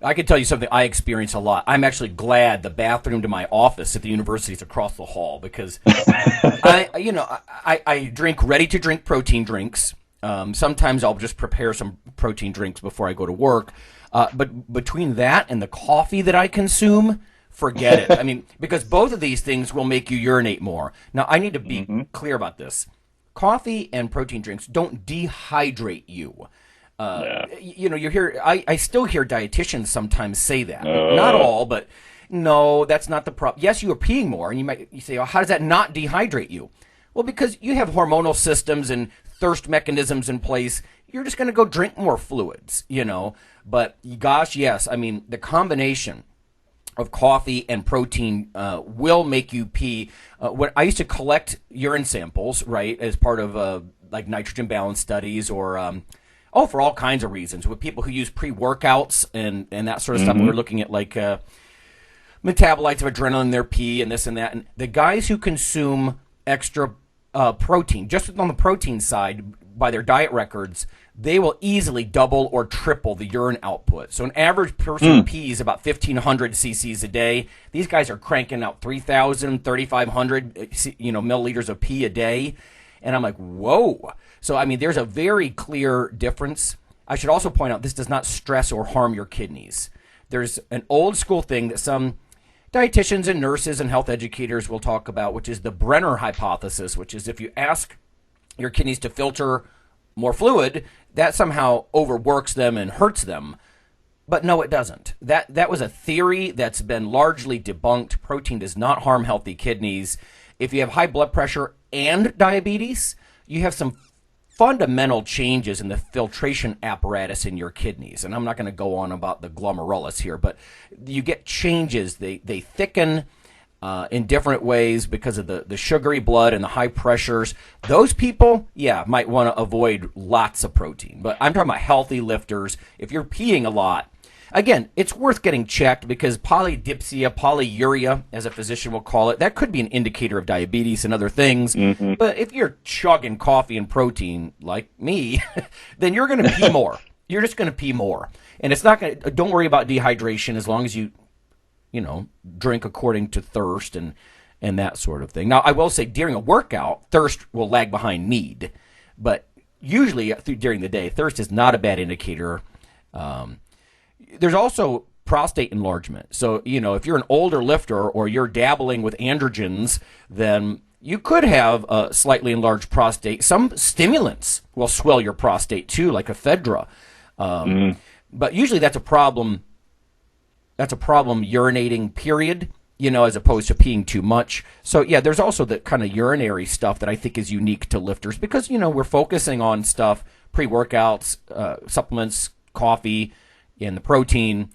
I can tell you something I experience a lot. I'm actually glad the bathroom to my office at the university is across the hall because I drink ready-to-drink protein drinks. Sometimes I'll just prepare some protein drinks before I go to work. But between that and the coffee that I consume, forget it. I mean, because both of these things will make you urinate more. Now, I need to be clear about this. Coffee and protein drinks don't dehydrate you. You hear, I still hear dietitians sometimes say that. Not all, but no, that's not the problem. Yes, you are peeing more, and you say, oh, how does that not dehydrate you? Well, because you have hormonal systems and thirst mechanisms in place. You're just going to go drink more fluids, But gosh, yes, I mean, the combination of coffee and protein will make you pee. When I used to collect urine samples, right, as part of like nitrogen balance studies or for all kinds of reasons, with people who use pre-workouts and that sort of stuff. We're looking at like metabolites of adrenaline in their pee and this and that. And the guys who consume extra protein, just on the protein side, by their diet records, they will easily double or triple the urine output. So an average person pees about 1,500 cc's a day. These guys are cranking out 3,000, 3,500, milliliters of pee a day. And I'm like, whoa. So, I mean, there's a very clear difference. I should also point out this does not stress or harm your kidneys. There's an old school thing that some dietitians and nurses and health educators will talk about, which is the Brenner hypothesis, which is if you ask your kidneys to filter more fluid, that somehow overworks them and hurts them. But no, it doesn't. That was a theory that's been largely debunked. Protein does not harm healthy kidneys. If you have high blood pressure and diabetes, you have some fundamental changes in the filtration apparatus in your kidneys. And I'm not going to go on about the glomerulus here, but you get changes. They thicken in different ways because of the sugary blood and the high pressures. Those people, might want to avoid lots of protein. But I'm talking about healthy lifters. If you're peeing a lot, again, it's worth getting checked because polydipsia, polyuria, as a physician will call it, that could be an indicator of diabetes and other things. Mm-hmm. But if you're chugging coffee and protein like me, then you're going to pee more. You're just going to pee more. And it's not going to, don't worry about dehydration as long as you drink according to thirst and that sort of thing. Now, I will say during a workout, thirst will lag behind need. But usually during the day, thirst is not a bad indicator. There's also prostate enlargement. So, if you're an older lifter or you're dabbling with androgens, then you could have a slightly enlarged prostate. Some stimulants will swell your prostate too, like ephedra. But usually that's a problem. That's a problem urinating, period, as opposed to peeing too much. So, there's also the kind of urinary stuff that I think is unique to lifters because, we're focusing on stuff, pre-workouts, supplements, coffee, and the protein.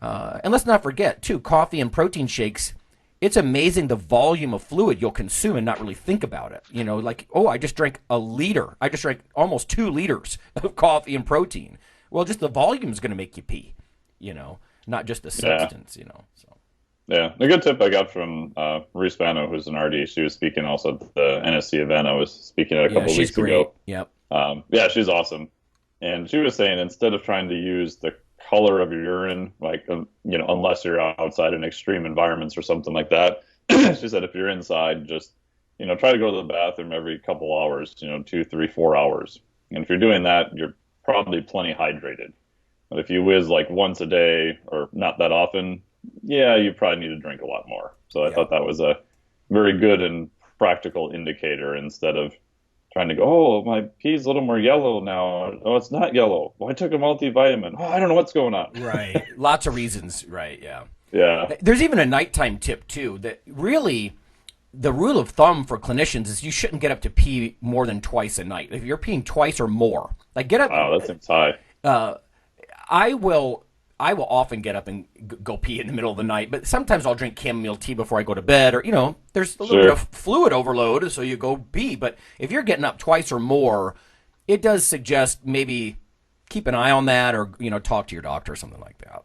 And let's not forget, too, coffee and protein shakes, it's amazing the volume of fluid you'll consume and not really think about it. I just drank a liter. I just drank almost 2 liters of coffee and protein. Well, just the volume is going to make you pee, not just the substance, So. Yeah, a good tip I got from Marie Spano, who's an RD. She was speaking also at the NSC event. I was speaking at a couple weeks ago. Yep. She's awesome. And she was saying instead of trying to use the color of your urine, unless you're outside in extreme environments or something like that, she said if you're inside, just, try to go to the bathroom every couple hours, 2, 3, 4 hours. And if you're doing that, you're probably plenty hydrated. But if you whiz once a day or not that often, you probably need to drink a lot more. So I thought that was a very good and practical indicator instead of trying to go, oh, my pee's a little more yellow now. Oh, it's not yellow. Well, I took a multivitamin. Oh, I don't know what's going on. Right. Lots of reasons. Right. Yeah. Yeah. There's even a nighttime tip too that really the rule of thumb for clinicians is you shouldn't get up to pee more than twice a night. If you're peeing twice or more, get up. Wow, that seems high. I will often get up and go pee in the middle of the night, but sometimes I'll drink chamomile tea before I go to bed, or there's a little bit of fluid overload, so you go pee. But if you're getting up twice or more, it does suggest maybe keep an eye on that, or talk to your doctor or something like that.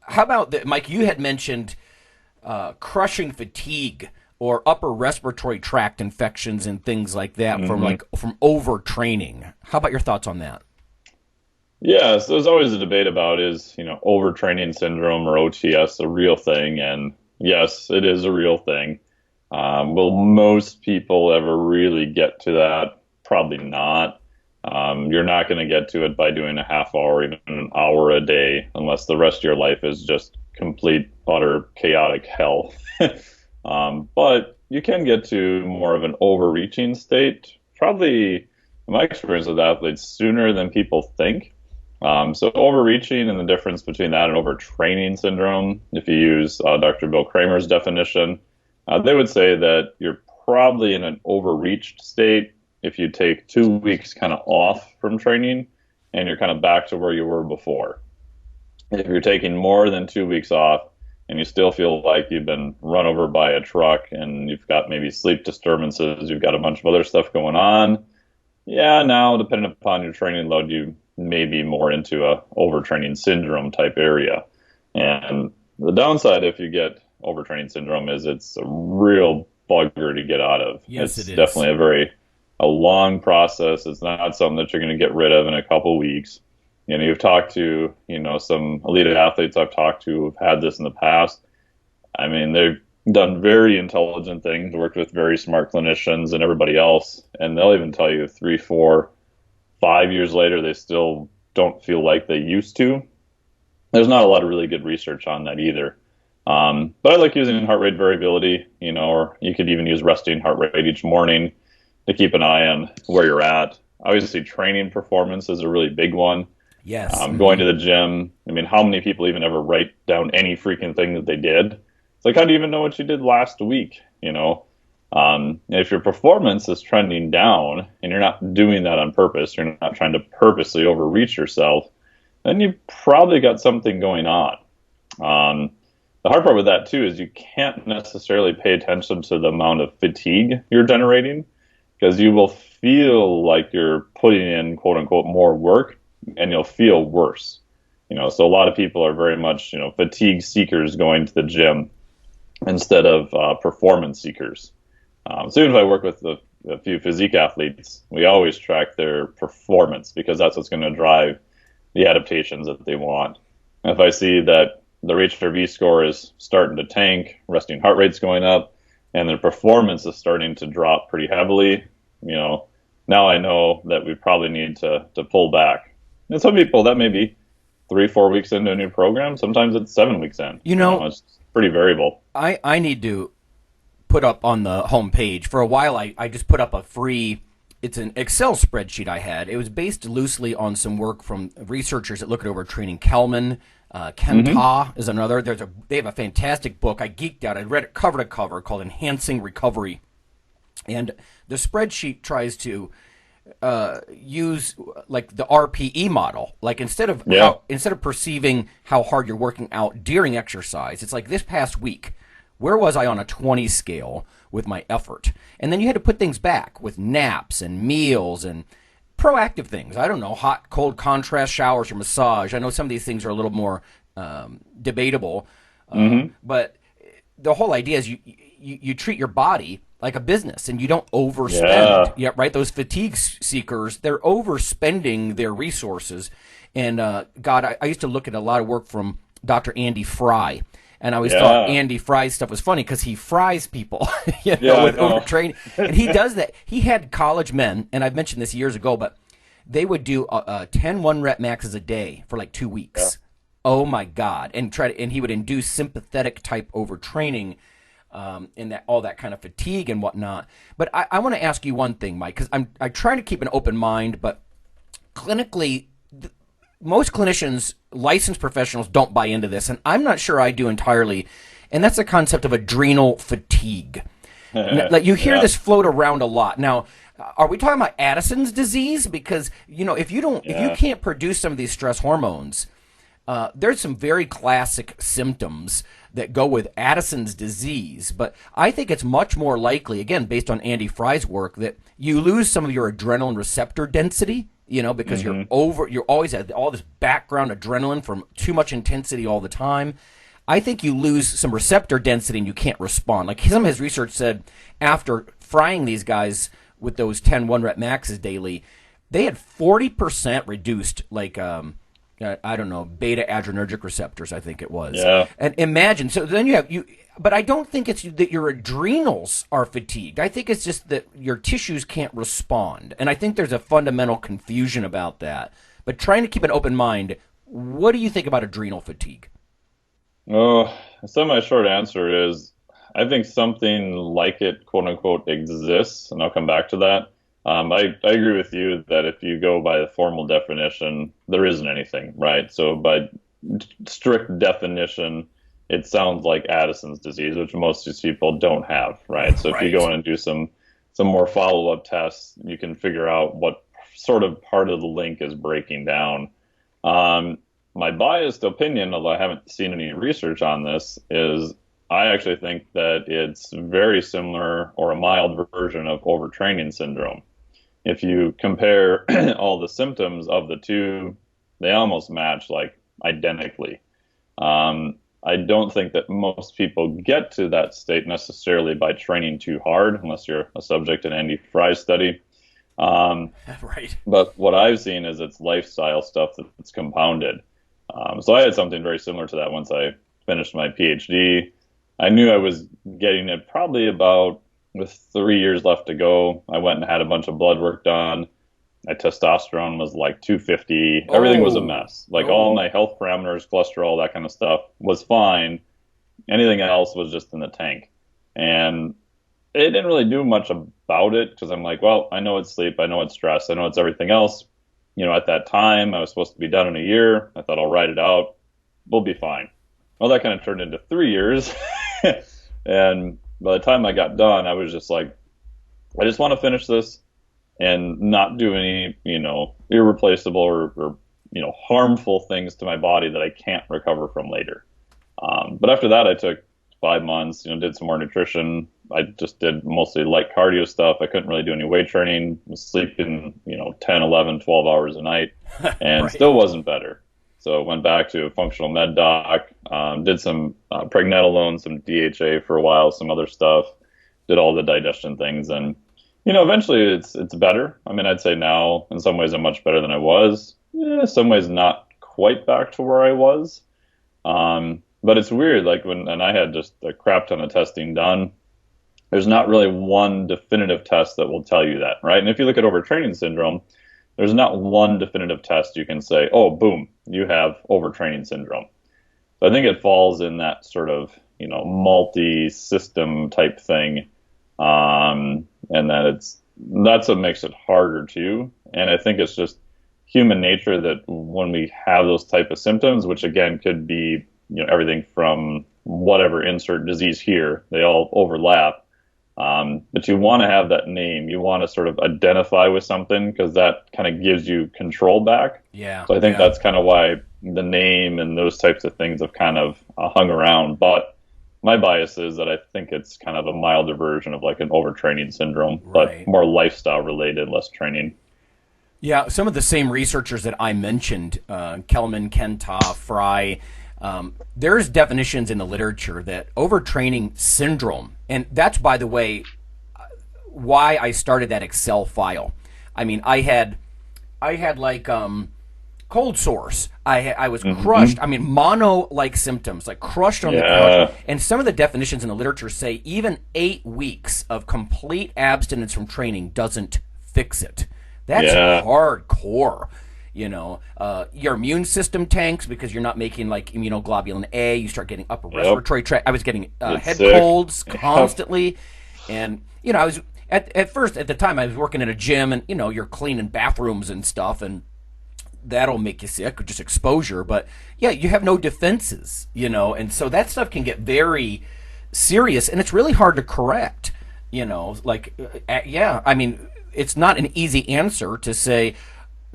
How about Mike? You had mentioned crushing fatigue or upper respiratory tract infections and things like that from overtraining. How about your thoughts on that? Yeah, so there's always a debate about is, overtraining syndrome or OTS a real thing? And yes, it is a real thing. Will most people ever really get to that? Probably not. You're not going to get to it by doing a half hour, even an hour a day, unless the rest of your life is just complete, utter, chaotic hell. But you can get to more of an overreaching state, probably, in my experience with athletes, sooner than people think. So overreaching and the difference between that and overtraining syndrome, if you use Dr. Bill Kramer's definition, they would say that you're probably in an overreached state if you take 2 weeks kind of off from training and you're kind of back to where you were before. If you're taking more than 2 weeks off and you still feel like you've been run over by a truck and you've got maybe sleep disturbances, you've got a bunch of other stuff going on, now depending upon your training load, you may be more into a overtraining syndrome type area. And the downside if you get overtraining syndrome is it's a real bugger to get out of. Yes, it's it is. Definitely a very a long process. It's not something that you're going to get rid of in a couple weeks. You know, you've talked to, some elite athletes I've talked to who've had this in the past. I mean, they've done very intelligent things, worked with very smart clinicians and everybody else, and they'll even tell you 3, 4, 5 years later, they still don't feel like they used to. There's not a lot of really good research on that either. But I like using heart rate variability, or you could even use resting heart rate each morning to keep an eye on where you're at. Obviously, training performance is a really big one. Yes. Going to the gym. I mean, how many people even ever write down any freaking thing that they did? It's like, how do you even know what you did last week? If your performance is trending down and you're not doing that on purpose, you're not trying to purposely overreach yourself, then you probably got something going on. The hard part with that too is you can't necessarily pay attention to the amount of fatigue you're generating, because you will feel like you're putting in quote unquote more work and you'll feel worse. So a lot of people are very much, fatigue seekers going to the gym instead of performance seekers. So even if I work with a few physique athletes, we always track their performance, because that's what's going to drive the adaptations that they want. And if I see that their HRV score is starting to tank, resting heart rate's going up, and their performance is starting to drop pretty heavily, now I know that we probably need to pull back. And some people, that may be 3, 4 weeks into a new program. Sometimes it's 7 weeks in. It's pretty variable. I need to put up on the homepage. For a while, I just put up a free, it's an Excel spreadsheet I had. It was based loosely on some work from researchers that look at overtraining. Kelman, Kenta is another. They have a fantastic book. I geeked out. I read it cover to cover, called Enhancing Recovery. And the spreadsheet tries to use like the RPE model. Like instead of perceiving how hard you're working out during exercise, it's like this past week, where was I on a 20 scale with my effort? And then you had to put things back with naps and meals and proactive things. I don't know, hot, cold contrast showers or massage. I know some of these things are a little more debatable, but the whole idea is you treat your body like a business, and you don't overspend. Yeah, right. Those fatigue seekers, they're overspending their resources. And I used to look at a lot of work from Dr. Andy Fry, and I always thought Andy Fry's stuff was funny because he fries people, with overtraining. And he does that. He had college men, and I've mentioned this years ago, but they would do 10 1-rep maxes a day for like 2 weeks. Yeah. Oh my God! And he would induce sympathetic type overtraining. And that all that kind of fatigue and whatnot. But I want to ask you one thing, Mike, because I try to keep an open mind, but clinically, most clinicians, licensed professionals, don't buy into this, and I'm not sure I do entirely. And that's the concept of adrenal fatigue. Like you hear this float around a lot. Now, are we talking about Addison's disease? Because if you can't produce some of these stress hormones, there's some very classic symptoms that go with Addison's disease, but I think it's much more likely, again, based on Andy Fry's work, that you lose some of your adrenaline receptor density, because you're always at all this background adrenaline from too much intensity all the time. I think you lose some receptor density and you can't respond. Like some of his research said, after frying these guys with those 10 1-rep maxes daily, they had 40% reduced, I don't know, beta adrenergic receptors, I think it was. Yeah. And imagine, so then but I don't think it's that your adrenals are fatigued. I think it's just that your tissues can't respond. And I think there's a fundamental confusion about that. But trying to keep an open mind, what do you think about adrenal fatigue? So my short answer is, I think something like it, quote unquote, exists, and I'll come back to that. I agree with you that if you go by the formal definition, there isn't anything, right? So by strict definition, it sounds like Addison's disease, which most of these people don't have, right? So if you go in and do some more follow-up tests, you can figure out what sort of part of the link is breaking down. My biased opinion, although I haven't seen any research on this, is I actually think that it's very similar or a mild version of overtraining syndrome. If you compare all the symptoms of the two, they almost match identically. I don't think that most people get to that state necessarily by training too hard, unless you're a subject in Andy Fry's study. Right. But what I've seen is it's lifestyle stuff that's compounded. So I had something very similar to that once I finished my PhD. I knew I was getting it probably about with 3 years left to go. I went and had a bunch of blood work done. My testosterone was like 250. Everything was a mess. Like all my health parameters, cholesterol, that kind of stuff was fine. Anything else was just in the tank. And it didn't really do much about it because I'm like, well, I know it's sleep. I know it's stress. I know it's everything else. At that time, I was supposed to be done in a year. I thought I'll write it out. We'll be fine. Well, that kind of turned into 3 years. And by the time I got done, I was just like, I just want to finish this and not do any, irreplaceable or harmful things to my body that I can't recover from later. But after that, I took 5 months, did some more nutrition. I just did mostly light cardio stuff. I couldn't really do any weight training. Was sleeping, 10, 11, 12 hours a night and Right. Still wasn't better. So went back to a functional med doc, did some pregnenolone, some DHA for a while, some other stuff, did all the digestion things. And, eventually it's better. I mean, I'd say now in some ways I'm much better than I was. Some ways not quite back to where I was. But it's weird, like and I had just a crap ton of testing done. There's not really one definitive test that will tell you that, right? And if you look at overtraining syndrome, there's not one definitive test you can say, oh, boom, you have overtraining syndrome. So I think it falls in that sort of, multi-system type thing. And that's what makes it harder too. And I think it's just human nature that when we have those type of symptoms, which again could be, everything from whatever insert disease here, they all overlap. But you want to have that name. You want to sort of identify with something because that kind of gives you control back. Yeah. So I think that's kind of why the name and those types of things have kind of hung around. But my bias is that I think it's kind of a milder version of like an overtraining syndrome, Right. but more lifestyle related, less training. Yeah, some of the same researchers that I mentioned, Kelman, Kenta, Fry, there's definitions in the literature that overtraining syndrome, and that's, by the way, why I started that Excel file. I mean, I had like cold sores. I was crushed. I mean, mono-like symptoms, like crushed on the couch. And some of the definitions in the literature say even 8 weeks of complete abstinence from training doesn't fix it. That's hardcore. Your immune system tanks because you're not making like immunoglobulin A. You start getting upper respiratory tract. I was getting head sick. colds constantly, and I was at first at the time I was working in a gym, and you're cleaning bathrooms and stuff, and that'll make you sick, or just exposure. But yeah, you have no defenses, and so that stuff can get very serious, and it's really hard to correct. I mean, it's not an easy answer to say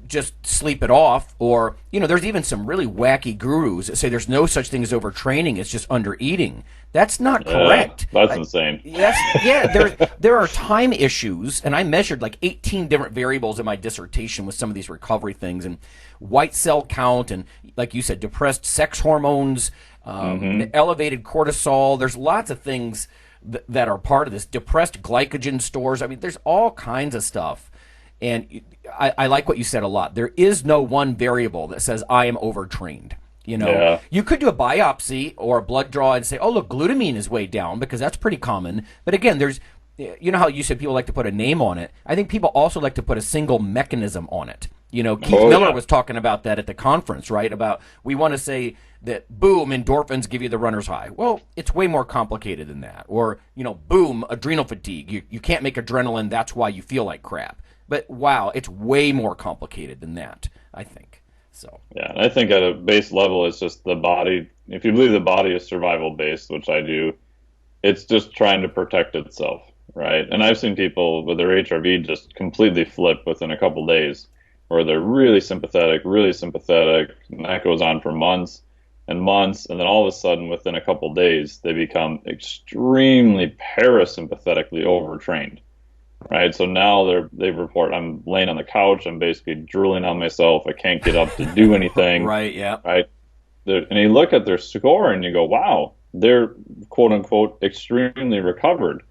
just sleep it off, or there's even some really wacky gurus that say there's no such thing as overtraining, it's just undereating. That's not correct. That's insane. There are time issues, and I measured like 18 different variables in my dissertation with some of these recovery things, and white cell count, and like you said, depressed sex hormones, elevated cortisol. There's lots of things that are part of this. Depressed glycogen stores. I mean, there's all kinds of stuff. And I like what you said a lot. There is no one variable that says I am overtrained. You could do a biopsy or a blood draw and say, oh, look, glutamine is way down, because that's pretty common. But again, there's, how you said people like to put a name on it. I think people also like to put a single mechanism on it. Keith Miller was talking about that at the conference, right? About we want to say that, boom, endorphins give you the runner's high. Well, it's way more complicated than that. Or, boom, adrenal fatigue. You can't make adrenaline. That's why you feel like crap. But wow, it's way more complicated than that, I think. So yeah, and I think at a base level, it's just the body. If you believe the body is survival based, which I do, it's just trying to protect itself, right? And I've seen people with their HRV just completely flip within a couple days, where they're really sympathetic, and that goes on for months and months, and then all of a sudden, within a couple days, they become extremely parasympathetically overtrained. Right, so now they report, I'm laying on the couch, I'm basically drooling on myself, I can't get up to do anything. Right, yeah. Right, and you look at their score and you go, wow, they're quote unquote extremely recovered.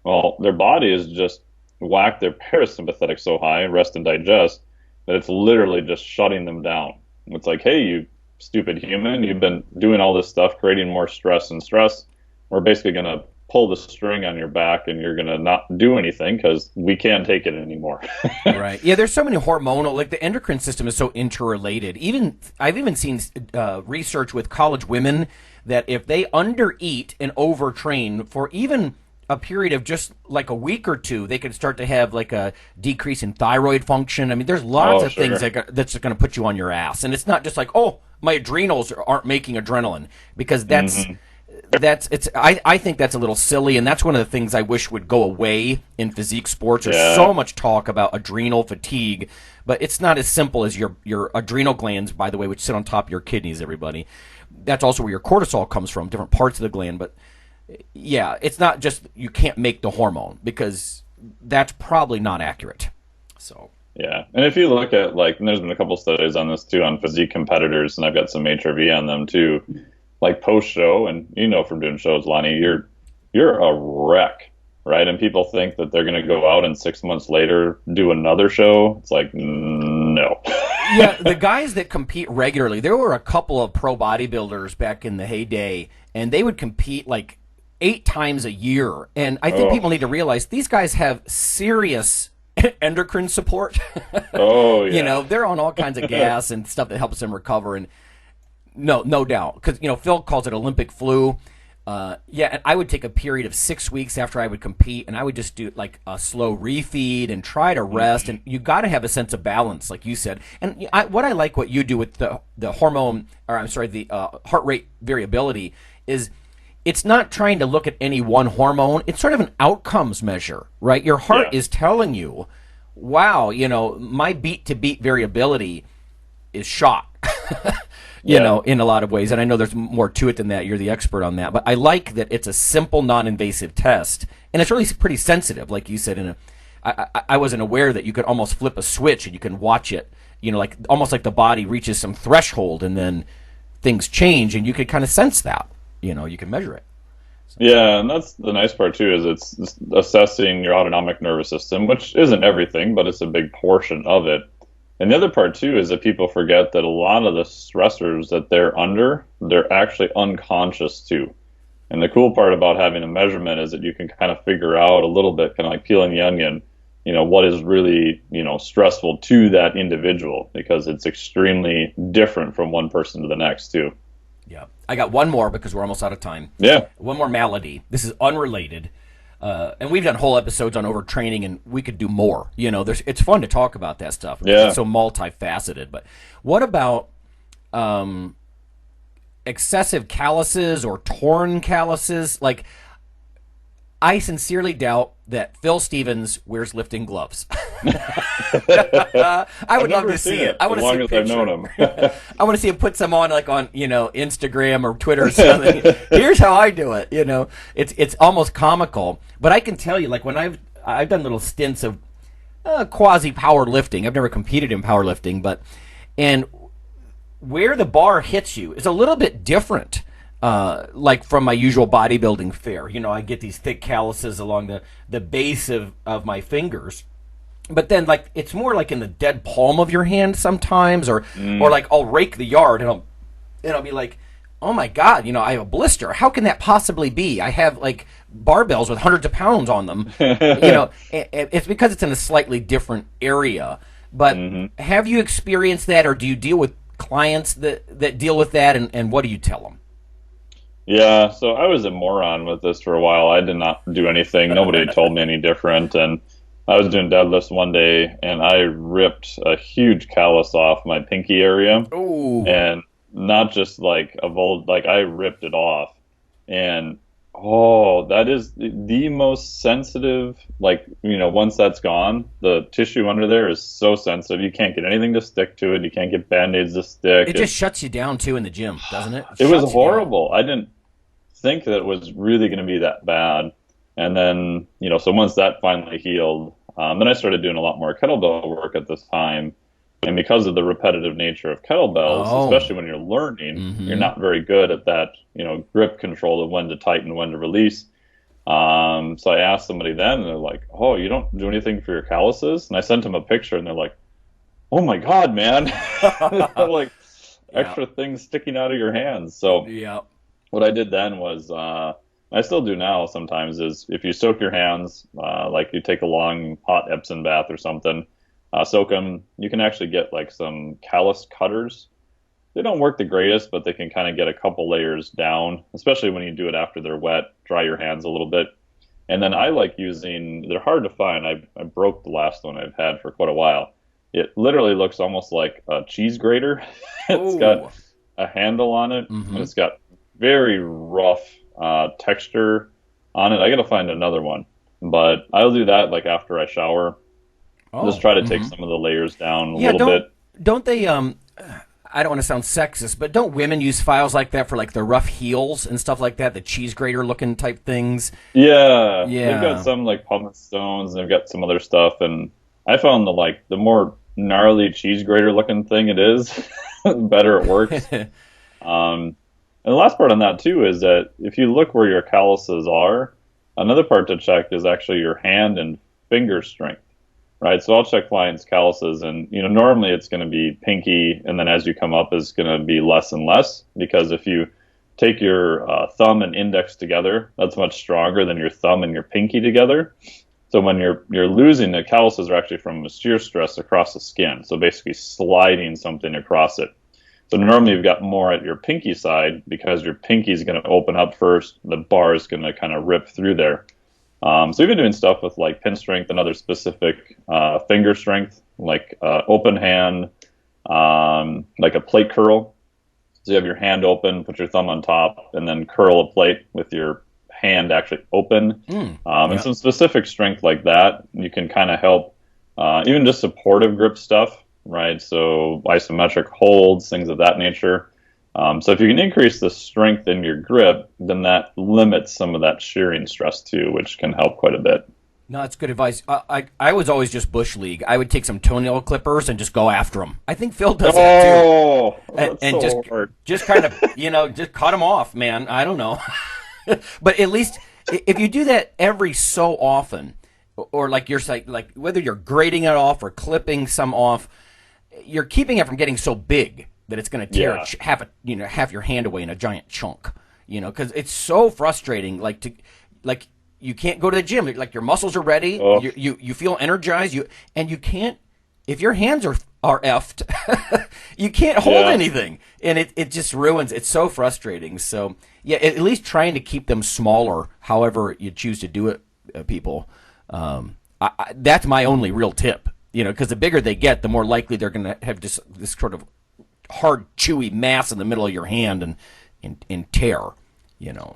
Well, their body is just whack their parasympathetic so high, rest and digest, that it's literally just shutting them down. It's like, hey, you stupid human, you've been doing all this stuff, creating more stress and stress. We're basically going to pull the string on your back and you're going to not do anything because we can't take it anymore. Right. Yeah, there's so many hormonal, like the endocrine system is so interrelated. I've even seen research with college women that if they undereat and overtrain for even a period of just like a week or two, they could start to have like a decrease in thyroid function. I mean, there's lots of things that's going to put you on your ass. And it's not just like, oh, my adrenals aren't making adrenaline, because I think that's a little silly, and that's one of the things I wish would go away in physique sports. There's so much talk about adrenal fatigue, but it's not as simple as your adrenal glands, by the way, which sit on top of your kidneys, everybody. That's also where your cortisol comes from, different parts of the gland. But yeah, it's not just you can't make the hormone, because that's probably not accurate. So yeah, and if you look at, like, and there's been a couple studies on this too, on physique competitors, and I've got some HRV on them too. Like post-show, and you know from doing shows, Lonnie, you're a wreck, right? And people think that they're going to go out and 6 months later do another show. It's like, no. Yeah, the guys that compete regularly, there were a couple of pro bodybuilders back in the heyday, and they would compete like 8 times a year. And I think people need to realize these guys have serious endocrine support. Oh, yeah. You know, they're on all kinds of gas and stuff that helps them recover. And no doubt, because Phil calls it Olympic flu. Yeah, and I would take a period of 6 weeks after I would compete, and I would just do like a slow refeed and try to rest. And you got to have a sense of balance, like you said. And what I like what you do with the hormone, or I'm sorry, the heart rate variability is, it's not trying to look at any one hormone. It's sort of an outcomes measure, right? Your heart is telling you, wow, my beat to beat variability is shot. You know, in a lot of ways. And I know there's more to it than that. You're the expert on that. But I like that it's a simple, non-invasive test. And it's really pretty sensitive, like you said. I wasn't aware that you could almost flip a switch and you can watch it, like almost like the body reaches some threshold and then things change, and you could kind of sense that. You can measure it. So. Yeah, and that's the nice part, too, is it's assessing your autonomic nervous system, which isn't everything, but it's a big portion of it. And the other part, too, is that people forget that a lot of the stressors that they're under, they're actually unconscious, too. And the cool part about having a measurement is that you can kind of figure out a little bit, kind of like peeling the onion, what is really, stressful to that individual, because it's extremely different from one person to the next, too. Yeah. I got one more because we're almost out of time. Yeah. One more malady. This is unrelated. And we've done whole episodes on overtraining, and we could do more. It's fun to talk about that stuff. Yeah. It's so multifaceted. But what about excessive calluses or torn calluses? Like, I sincerely doubt that Phil Stevens wears lifting gloves. I would love to see it. I want to see a picture. As long as I've known him. I want to see him put some on, like on Instagram or Twitter or something. Here's how I do it. It's almost comical. But I can tell you, like when I've done little stints of quasi powerlifting. I've never competed in powerlifting, and where the bar hits you is a little bit different. Like from my usual bodybuilding fare. I get these thick calluses along the base of my fingers. But then, like, it's more like in the dead palm of your hand sometimes, or like I'll rake the yard and I'll be like, oh my God, I have a blister. How can that possibly be? I have like barbells with hundreds of pounds on them. It's because it's in a slightly different area. But have you experienced that, or do you deal with clients that deal with that, and what do you tell them? Yeah, so I was a moron with this for a while. I did not do anything. Nobody told me any different. And I was doing deadlifts one day, and I ripped a huge callus off my pinky area. Ooh. And not just like I ripped it off. And, that is the most sensitive, once that's gone, the tissue under there is so sensitive. You can't get anything to stick to it. You can't get Band-Aids to stick. It just shuts you down, too, in the gym, doesn't it? It was horrible. I didn't think that it was really going to be that bad. And then, so once that finally healed, then I started doing a lot more kettlebell work at this time. And because of the repetitive nature of kettlebells, especially when you're learning, you're not very good at that, grip control of when to tighten, when to release. So I asked somebody then, and they're like, "Oh, you don't do anything for your calluses?" And I sent them a picture, and they're like, "Oh my God, man!" Like extra things sticking out of your hands. So Yeah. what I did then was, I still do now sometimes, is if you soak your hands, like you take a long hot Epsom bath or something, soak them. You can actually get like some callus cutters. They don't work the greatest, but they can kind of get a couple layers down, especially when you do it after they're wet. Dry your hands a little bit. And then I like using, they're hard to find. I broke the last one I've had for quite a while. It literally looks almost like a cheese grater. It's got a handle on it, and it's got very rough texture on it. I got to find another one, but I'll do that like after I shower. Just try to take some of the layers down a little bit. Don't they, I don't want to sound sexist, but don't women use files like that for like the rough heels and stuff like that, the cheese grater looking type things? Yeah. They've got some like pumice stones, and they've got some other stuff, and I found the more gnarly cheese grater looking thing it is, the better it works. And the last part on that too is that if you look where your calluses are, another part to check is actually your hand and finger strength. Right, so I'll check clients' calluses, and normally it's going to be pinky, and then as you come up, is going to be less and less. Because if you take your thumb and index together, that's much stronger than your thumb and your pinky together. So when you're losing, the calluses are actually from shear stress across the skin, so basically sliding something across it. So normally you've got more at your pinky side because your pinky is going to open up first. The bar is going to kind of rip through there. So we've been doing stuff with like pin strength and other specific finger strength, like open hand, like a plate curl. So you have your hand open, put your thumb on top, and then curl a plate with your hand actually open. And some specific strength like that, you can kind of help even just supportive grip stuff, right? So isometric holds, things of that nature. So if you can increase the strength in your grip, then that limits some of that shearing stress too, which can help quite a bit. No, that's good advice. I was always just bush league. I would take some toenail clippers and just go after them. I think Phil does that too. And so hard. Just kind of, just cut them off, man. I don't know. But at least if you do that every so often, or like you're like whether you're grating it off or clipping some off, you're keeping it from getting so big that it's going to tear half your hand away in a giant chunk, because it's so frustrating. Like you can't go to the gym. Like your muscles are ready, you feel energized, you can't. If your hands are effed, you can't hold anything, and it just ruins. It's so frustrating. So at least trying to keep them smaller, however you choose to do it, people. That's my only real tip. Because the bigger they get, the more likely they're going to have this sort of hard, chewy mass in the middle of your hand and tear,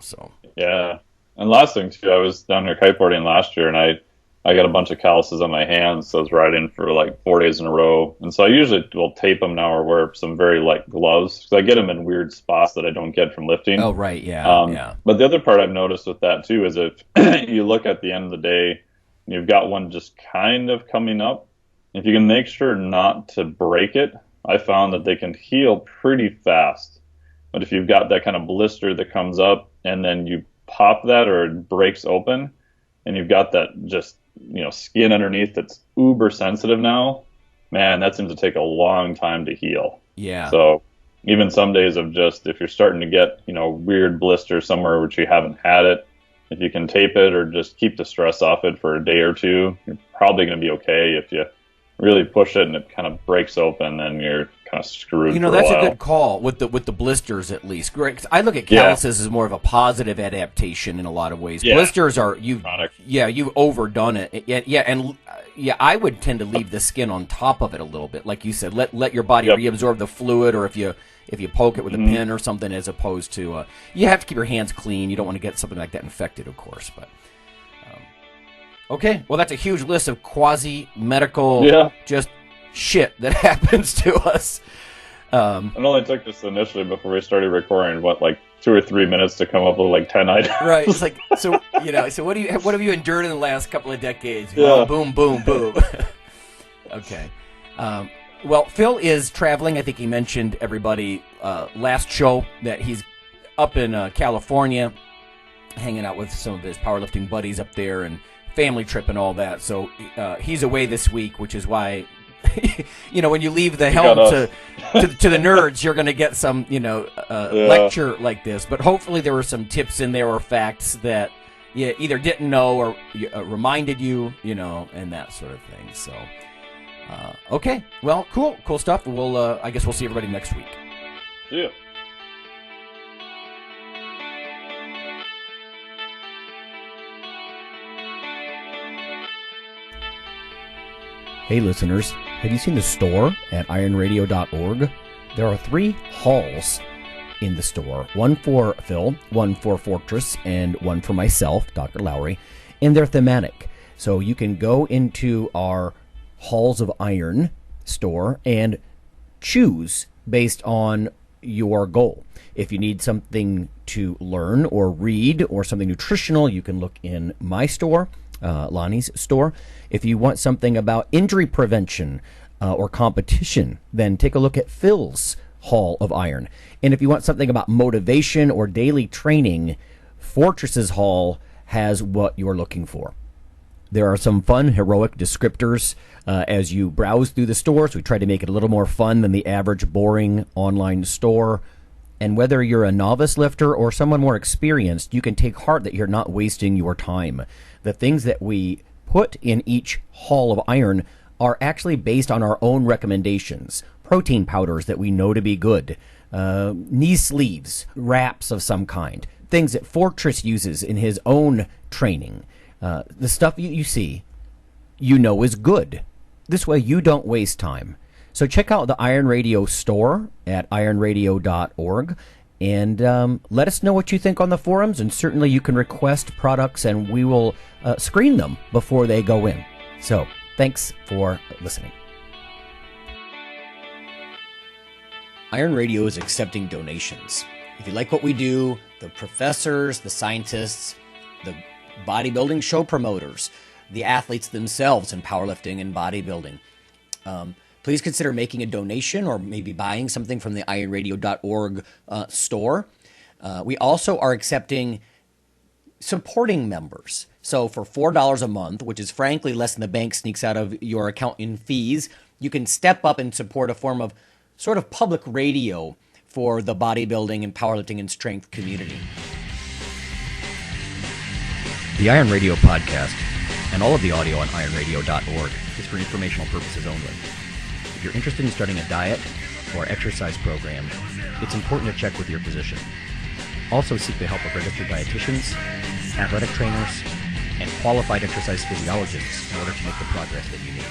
so. Yeah. And last thing, too, I was down here kiteboarding last year, and I got a bunch of calluses on my hands, so I was riding for like 4 days in a row. And so I usually will tape them now or wear some very light gloves, because I get them in weird spots that I don't get from lifting. Oh, right, yeah. But the other part I've noticed with that, too, is if you look at the end of the day, you've got one just kind of coming up, if you can make sure not to break it, I found that they can heal pretty fast. But if you've got that kind of blister that comes up and then you pop that or it breaks open and you've got that just, skin underneath that's uber sensitive now, man, that seems to take a long time to heal. Yeah. So even some days of just, if you're starting to get, weird blister somewhere which you haven't had it, if you can tape it or just keep the stress off it for a day or two, you're probably going to be okay. If you really push it and it kind of breaks open, then you're kind of screwed. That's a good call with the blisters, at least. Great. 'Cause I look at calluses as more of a positive adaptation in a lot of ways. Yeah. Blisters are you've overdone it. I would tend to leave the skin on top of it a little bit, like you said. Let your body reabsorb the fluid, or if you poke it with a pin or something, as opposed to you have to keep your hands clean. You don't want to get something like that infected, of course, but. Okay, well, that's a huge list of quasi-medical just shit that happens to us. It only took us initially before we started recording, 2 or 3 minutes to come up with like 10 items. Right. It's like, so what have you endured in the last couple of decades? Boom, boom, boom. Okay. Well, Phil is traveling. I think he mentioned, everybody, last show that he's up in California. hanging out with some of his powerlifting buddies up there and family trip and all that. So he's away this week, which is why, when you leave the helm to the nerds, you're going to get some, lecture like this. But hopefully there were some tips in there or facts that you either didn't know or reminded you, and that sort of thing. So, okay. Well, cool stuff. I guess we'll see everybody next week. See ya. Hey listeners, have you seen the store at IronRadio.org? There are 3 halls in the store. One for Phil, one for Fortress, and one for myself, Dr. Lowery, and they're thematic. So you can go into our Halls of Iron store and choose based on your goal. If you need something to learn or read or something nutritional, you can look in my store, Lonnie's store. If you want something about injury prevention or competition, then take a look at Phil's Hall of Iron. And if you want something about motivation or daily training, Fortress's Hall has what you're looking for. There are some fun, heroic descriptors as you browse through the stores. We try to make it a little more fun than the average boring online store. And whether you're a novice lifter or someone more experienced, you can take heart that you're not wasting your time. The things that we put in each Hall of Iron are actually based on our own recommendations. Protein powders that we know to be good, knee sleeves, wraps of some kind, things that Fortress uses in his own training. The stuff you see, is good. This way you don't waste time. So check out the Iron Radio store at IronRadio.org and let us know what you think on the forums, and certainly you can request products and we will screen them before they go in. So thanks for listening. Iron Radio is accepting donations. If you like what we do, the professors, the scientists, the bodybuilding show promoters, the athletes themselves in powerlifting and bodybuilding, please consider making a donation or maybe buying something from the IronRadio.org store. We also are accepting supporting members. So for $4 a month, which is frankly less than the bank sneaks out of your account in fees, you can step up and support a form of sort of public radio for the bodybuilding and powerlifting and strength community. The Iron Radio podcast and all of the audio on ironradio.org is for informational purposes only. If you're interested in starting a diet or exercise program, it's important to check with your physician. Also seek the help of registered dietitians, athletic trainers, and qualified exercise physiologists in order to make the progress that you need.